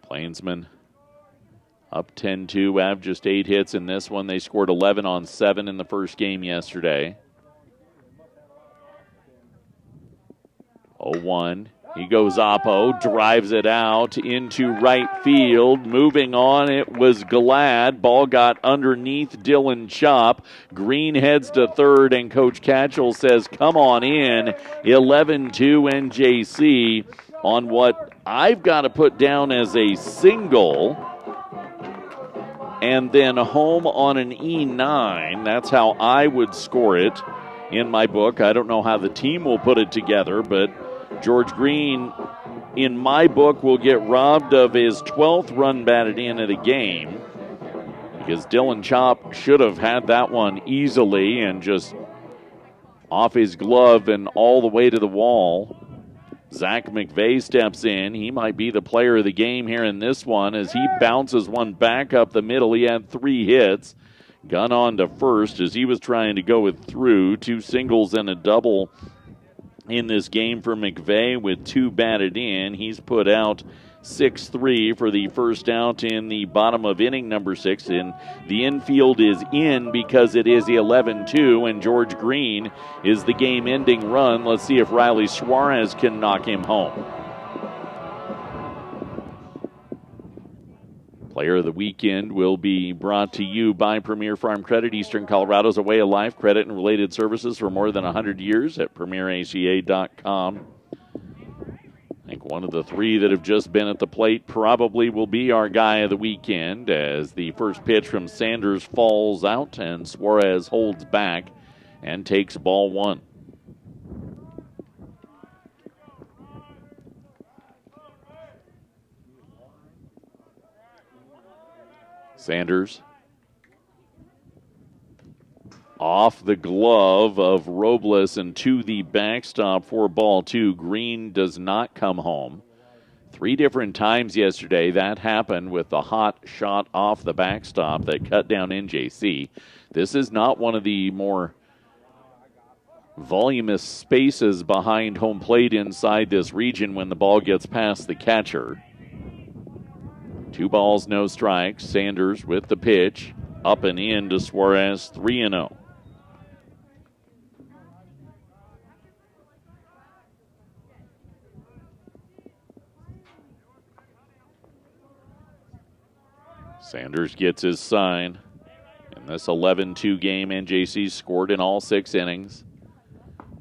[SPEAKER 1] Plainsmen up 10-2, have just 8 hits in this one. They scored 11 on 7 in the first game yesterday. 0-1. He goes oppo, drives it out into right field. Moving on, it was Glad. Ball got underneath Dylan Chop. Green heads to third, and Coach Catchell says, come on in. 11-2 NJC on what I've got to put down as a single. And then home on an E9. That's how I would score it in my book. I don't know how the team will put it together, but George Green, in my book, will get robbed of his 12th run batted in of the game because Dylan Chop should have had that one easily and just off his glove and all the way to the wall. Zach McVeigh steps in. He might be the player of the game here in this one as he bounces one back up the middle. He had 3 hits. Gun on to first as he was trying to go it through. 2 singles and a double in this game for McVeigh with 2 batted in. He's put out 6-3 for the first out in the bottom of inning number 6. And the infield is in because it is 11-2, and George Green is the game-ending run. Let's see if Riley Suarez can knock him home. Player of the weekend will be brought to you by Premier Farm Credit, Eastern Colorado's a way of life. Credit and related services for more than 100 years at PremierACA.com. I think one of the 3 that have just been at the plate probably will be our guy of the weekend as the first pitch from Sanders falls out and Suarez holds back and takes ball 1. Sanders off the glove of Robles and to the backstop for ball 2. Green does not come home. 3 different times yesterday that happened with the hot shot off the backstop that cut down NJC. This is not one of the more voluminous spaces behind home plate inside this region when the ball gets past the catcher. 2 balls, no strikes. Sanders with the pitch. Up and in to Suarez, 3-0. Sanders gets his sign. In this 11-2 game, NJC scored in all 6 innings.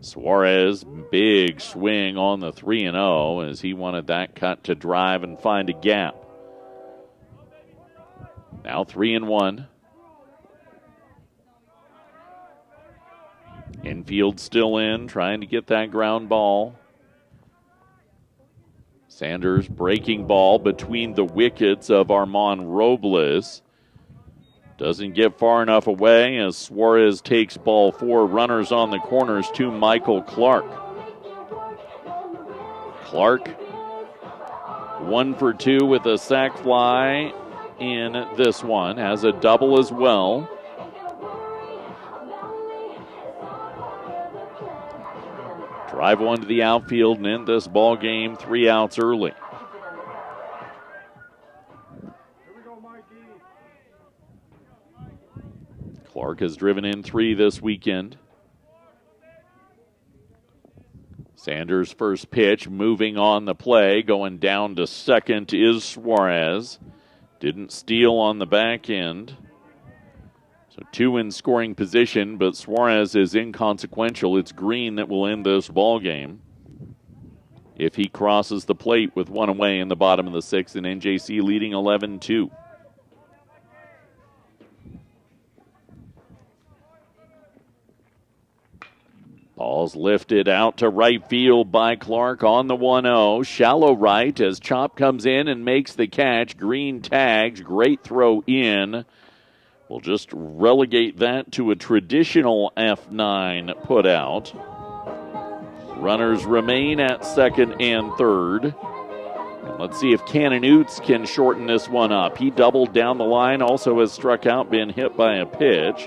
[SPEAKER 1] Suarez, big swing on the 3-0 as he wanted that cut to drive and find a gap. Now 3-1. Infield still in, trying to get that ground ball. Sanders breaking ball between the wickets of Armand Robles. Doesn't get far enough away as Suarez takes ball 4. Runners on the corners to Michael Clark. Clark 1 for 2 with a sac fly in this one. Has a double as well. Drive one to the outfield and end this ball game 3 outs early. Clark has driven in 3 this weekend. Sanders' first pitch moving on the play. Going down to second is Suarez. Didn't steal on the back end. So 2 in scoring position, but Suarez is inconsequential. It's Green that will end this ball game. if he crosses the plate with one away in the bottom of the sixth, and NJC leading 11-2. Ball's lifted out to right field by Clark on the 1-0. Shallow right as Chop comes in and makes the catch. Green tags. Great throw in. We'll just relegate that to a traditional F9 put out. Runners remain at second and third. And let's see if Cannon Oots can shorten this one up. He doubled down the line, also has struck out, been hit by a pitch.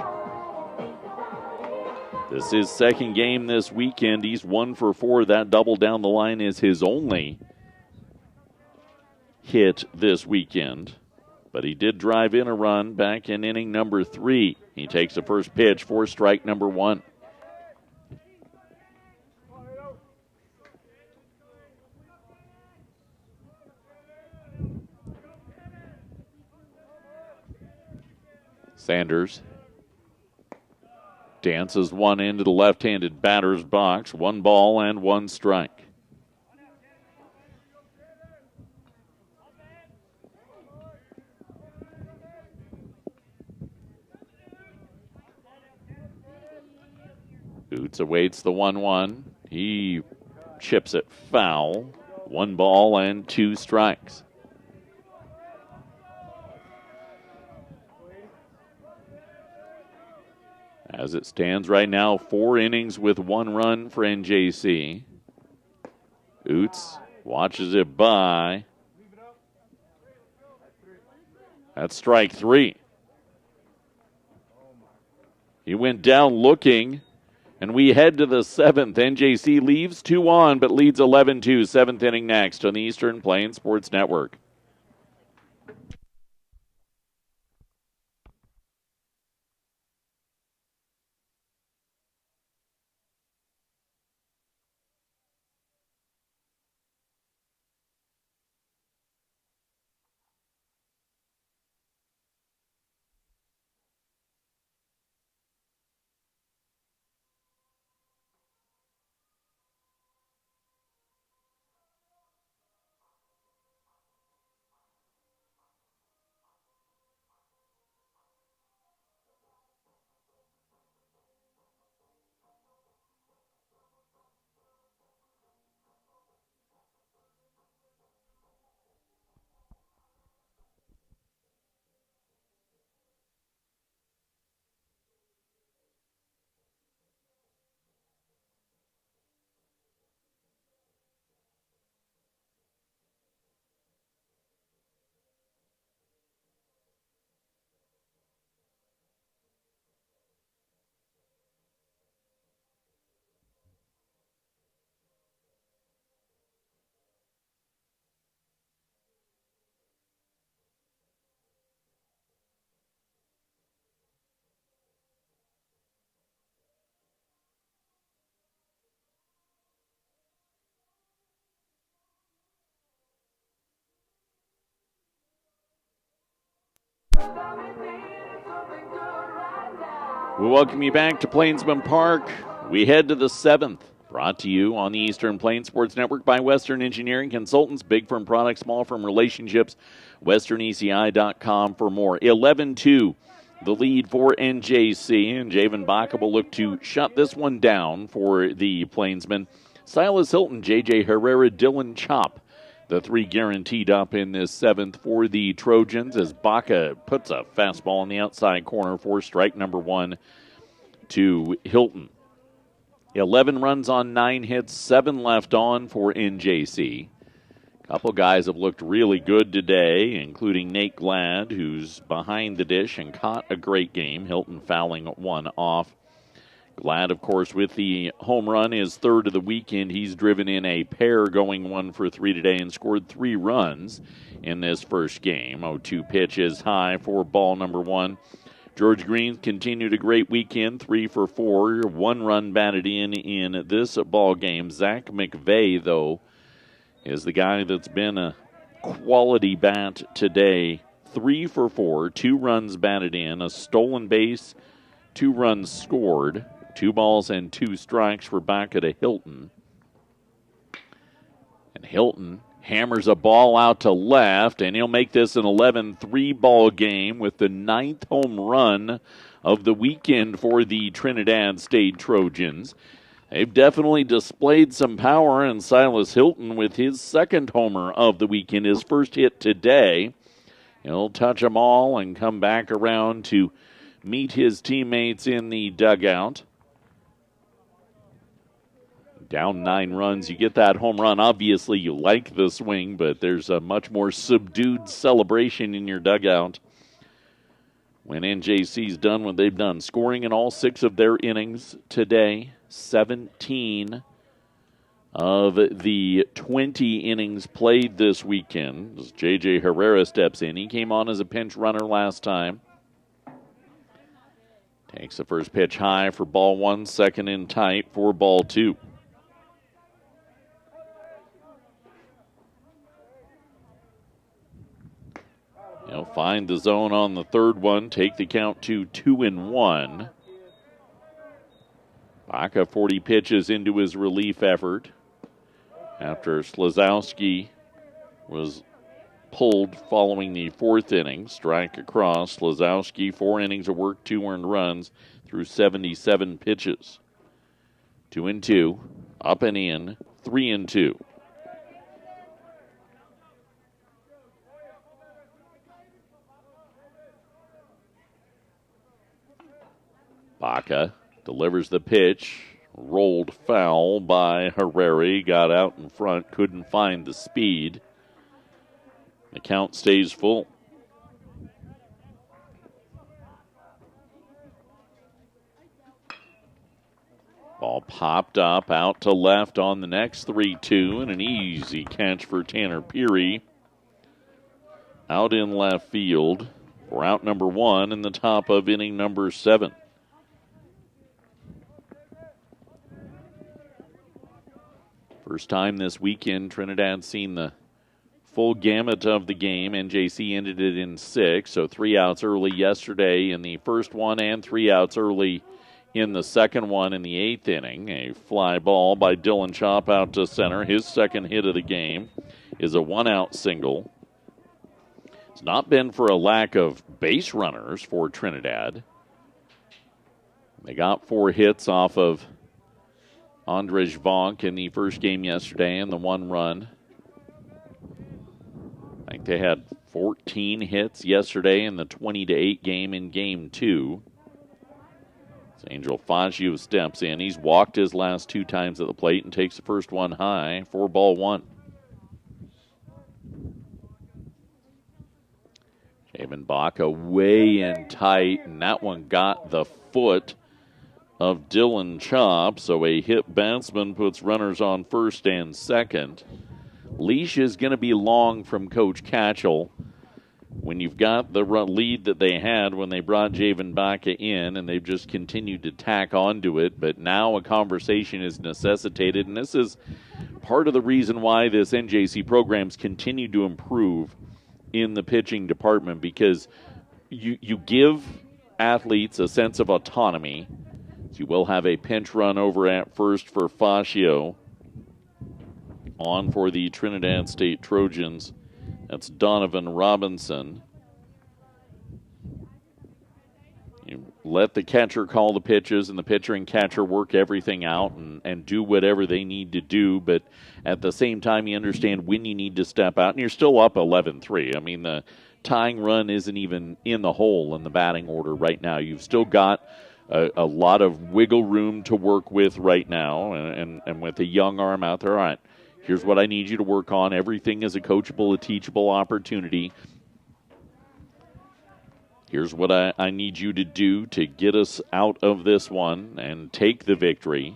[SPEAKER 1] This is second game this weekend. He's 1 for 4. That double down the line is his only hit this weekend. But he did drive in a run back in inning number 3. He takes the first pitch for strike number 1. Sanders dances one into the left-handed batter's box. 1 ball and 1 strike. Oots awaits the 1-1. He chips it foul. 1 ball and 2 strikes. As it stands right now, 4 innings with 1 run for NJC. Oots watches it by. That's strike 3. He went down looking, and we head to the 7th. NJC leaves 2 on, but leads 11-2. 7th inning next on the Eastern Plains Sports Network. We welcome you back to Plainsman Park. We head to the 7th. Brought to you on the Eastern Plains Sports Network by Western Engineering Consultants. Big firm products, small firm relationships. WesternECI.com for more. 11-2, the lead for NJC. And Javen Baca will look to shut this one down for the Plainsmen. Silas Hilton, J.J. Herrera, Dylan Chop. The 3 guaranteed up in this 7th for the Trojans as Baca puts a fastball in the outside corner for strike number 1 to Hilton. 11 runs on 9 hits, 7 left on for NJC. A couple guys have looked really good today, including Nate Glad, who's behind the dish and caught a great game. Hilton fouling 1 off. Glad, of course, with the home run, his 3rd of the weekend. He's driven in a pair, going 1 for 3 today, and scored 3 runs in this first game. 0-2 pitch is high for ball number 1. George Green continued a great weekend, 3 for 4, 1 run batted in this ball game. Zach McVeigh, though, is the guy that's been a quality bat today. 3 for 4, 2 runs batted in, a stolen base, 2 runs scored. 2 balls and 2 strikes for Baca to Hilton. Hilton hammers a ball out to left, and he'll make this an 11-3 ball game with the 9th home run of the weekend for the Trinidad State Trojans. They've definitely displayed some power, and Silas Hilton with his 2nd homer of the weekend, his first hit today. He'll touch them all and come back around to meet his teammates in the dugout. Down 9 runs, you get that home run. Obviously, you like the swing, but there's a much more subdued celebration in your dugout when NJC's done what they've done. Scoring in all 6 of their innings today. 17 of the 20 innings played this weekend. As J.J. Herrera steps in. He came on as a pinch runner last time. Takes the first pitch high for ball 1, second in tight for ball 2. He'll find the zone on the 3rd one, take the count to 2-1. Baca 40 pitches into his relief effort after Slazowski was pulled following the 4th inning. Strike across. Slazowski, 4 innings of work, 2 earned runs through 77 pitches. 2-2, up and in, 3-2. Baca delivers the pitch, rolled foul by Herrera, got out in front, couldn't find the speed. The count stays full. Ball popped up out to left on the next 3-2, and an easy catch for Tanner Peary. Out in left field for out number 1 in the top of inning number 7. First time this weekend Trinidad seen the full gamut of the game. NJC ended it in 6, so 3 outs early yesterday in the first one and 3 outs early in the second one in the 8th inning. A fly ball by Dylan Chop out to center. His 2nd hit of the game is a 1-out single. It's not been for a lack of base runners for Trinidad. They got 4 hits off of Andrej Vonk in the first game yesterday and the 1 run. I think they had 14 hits yesterday in the 20-8 game in game 2. As Angel Faggio steps in. He's walked his last 2 times at the plate and takes the first one high for ball 1. Javen Baca way in tight, and that one got the foot of Dylan Chop, so a hit batsman puts runners on first and second. Leash is going to be long from Coach Catchell when you've got the lead that they had when they brought Javen Baca in, and they've just continued to tack onto it, but now a conversation is necessitated, and this is part of the reason why this NJC program's continued to improve in the pitching department, because you give athletes a sense of autonomy. You will have a pinch run over at first for Fascio. On for the Trinidad State Trojans. That's Donovan Robinson. You let the catcher call the pitches, and the pitcher and catcher work everything out and do whatever they need to do. But at the same time, you understand when you need to step out. And you're still up 11-3. I mean, the tying run isn't even in the hole in the batting order right now. You've still got a lot of wiggle room to work with right now, and with a young arm out there. All right, here's what I need you to work on. Everything is a coachable, a teachable opportunity. Here's what I need you to do to get us out of this one and take the victory.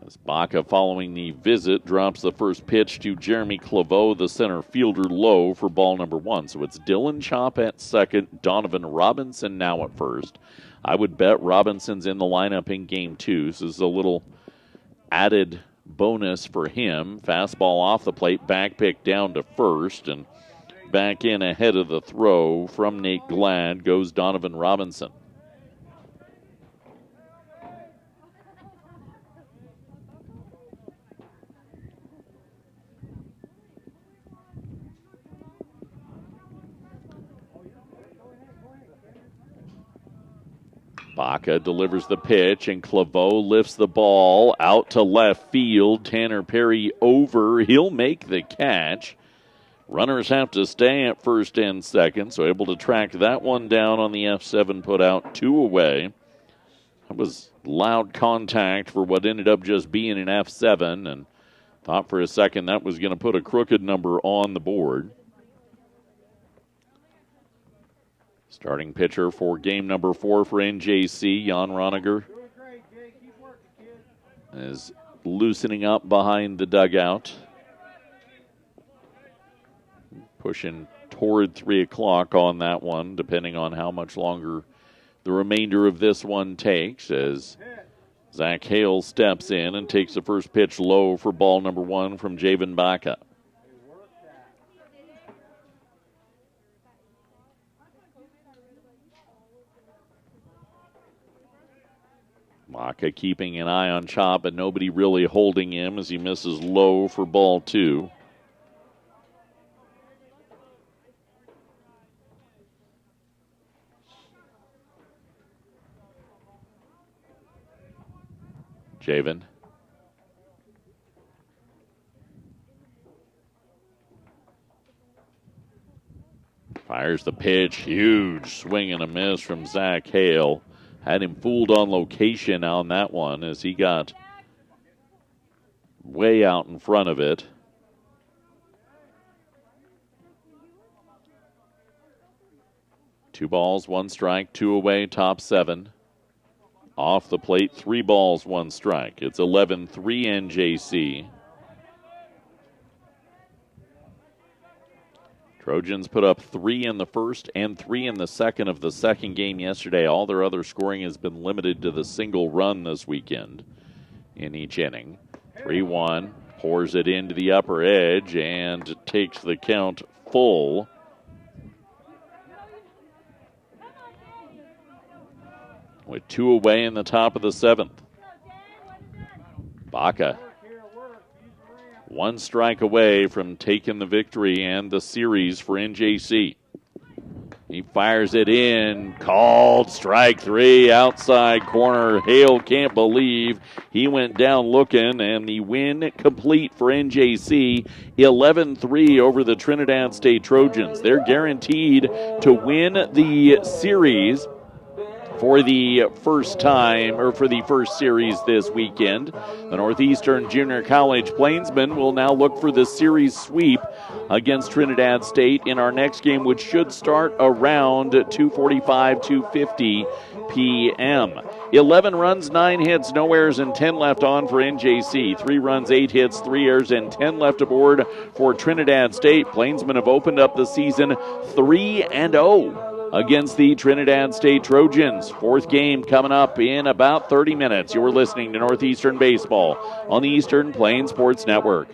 [SPEAKER 1] As Baca, following the visit, drops the first pitch to Jeremy Claveau, the center fielder, low for ball number 1. So it's Dylan Chop at second, Donovan Robinson now at first. I would bet Robinson's in the lineup in game 2. So this is a little added bonus for him. Fastball off the plate, back pick down to first, and back in ahead of the throw from Nate Glad goes Donovan Robinson. Baca delivers the pitch, and Claveau lifts the ball out to left field. Tanner Perry over. He'll make the catch. Runners have to stay at first and second, so able to track that one down on the F7 put out, 2 away. That was loud contact for what ended up just being an F7, and thought for a second that was going to put a crooked number on the board. Starting pitcher for game number 4 for NJC, Jan Roniger, is loosening up behind the dugout. Pushing toward 3 o'clock on that one, depending on how much longer the remainder of this one takes, as Zach Hale steps in and takes the first pitch low for ball number 1 from Javen Baca. Baca keeping an eye on Chop, but nobody really holding him as he misses low for ball 2. Javen. Fires the pitch. Huge swing and a miss from Zach Hale. Had him fooled on location on that one as he got way out in front of it. Two balls, 1 strike, 2 away, top 7. Off the plate, 3 balls, 1 strike. It's 11-3 NJC. Trojans put up 3 in the first and 3 in the second of the second game yesterday. All their other scoring has been limited to the single run this weekend in each inning. 3-1, pours it into the upper edge and takes the count full. With 2 away in the top of the 7th. Baca, 1 strike away from taking the victory and the series for NJC. He fires it in, called strike 3, outside corner. Hale can't believe he went down looking, and the win complete for NJC, 11-3 over the Trinidad State Trojans. They're guaranteed to win the series for the first time, or for the first series this weekend. The Northeastern Junior College Plainsmen will now look for the series sweep against Trinidad State in our next game, which should start around 2:45, 2:50 p.m. 11 runs, 9 hits, no errors, and 10 left on for NJC. 3 runs, 8 hits, 3 errors, and 10 left aboard for Trinidad State. Plainsmen have opened up the season 3-0. Against the Trinidad State Trojans. 4th game coming up in about 30 minutes. You're listening to Northeastern Baseball on the Eastern Plains Sports Network.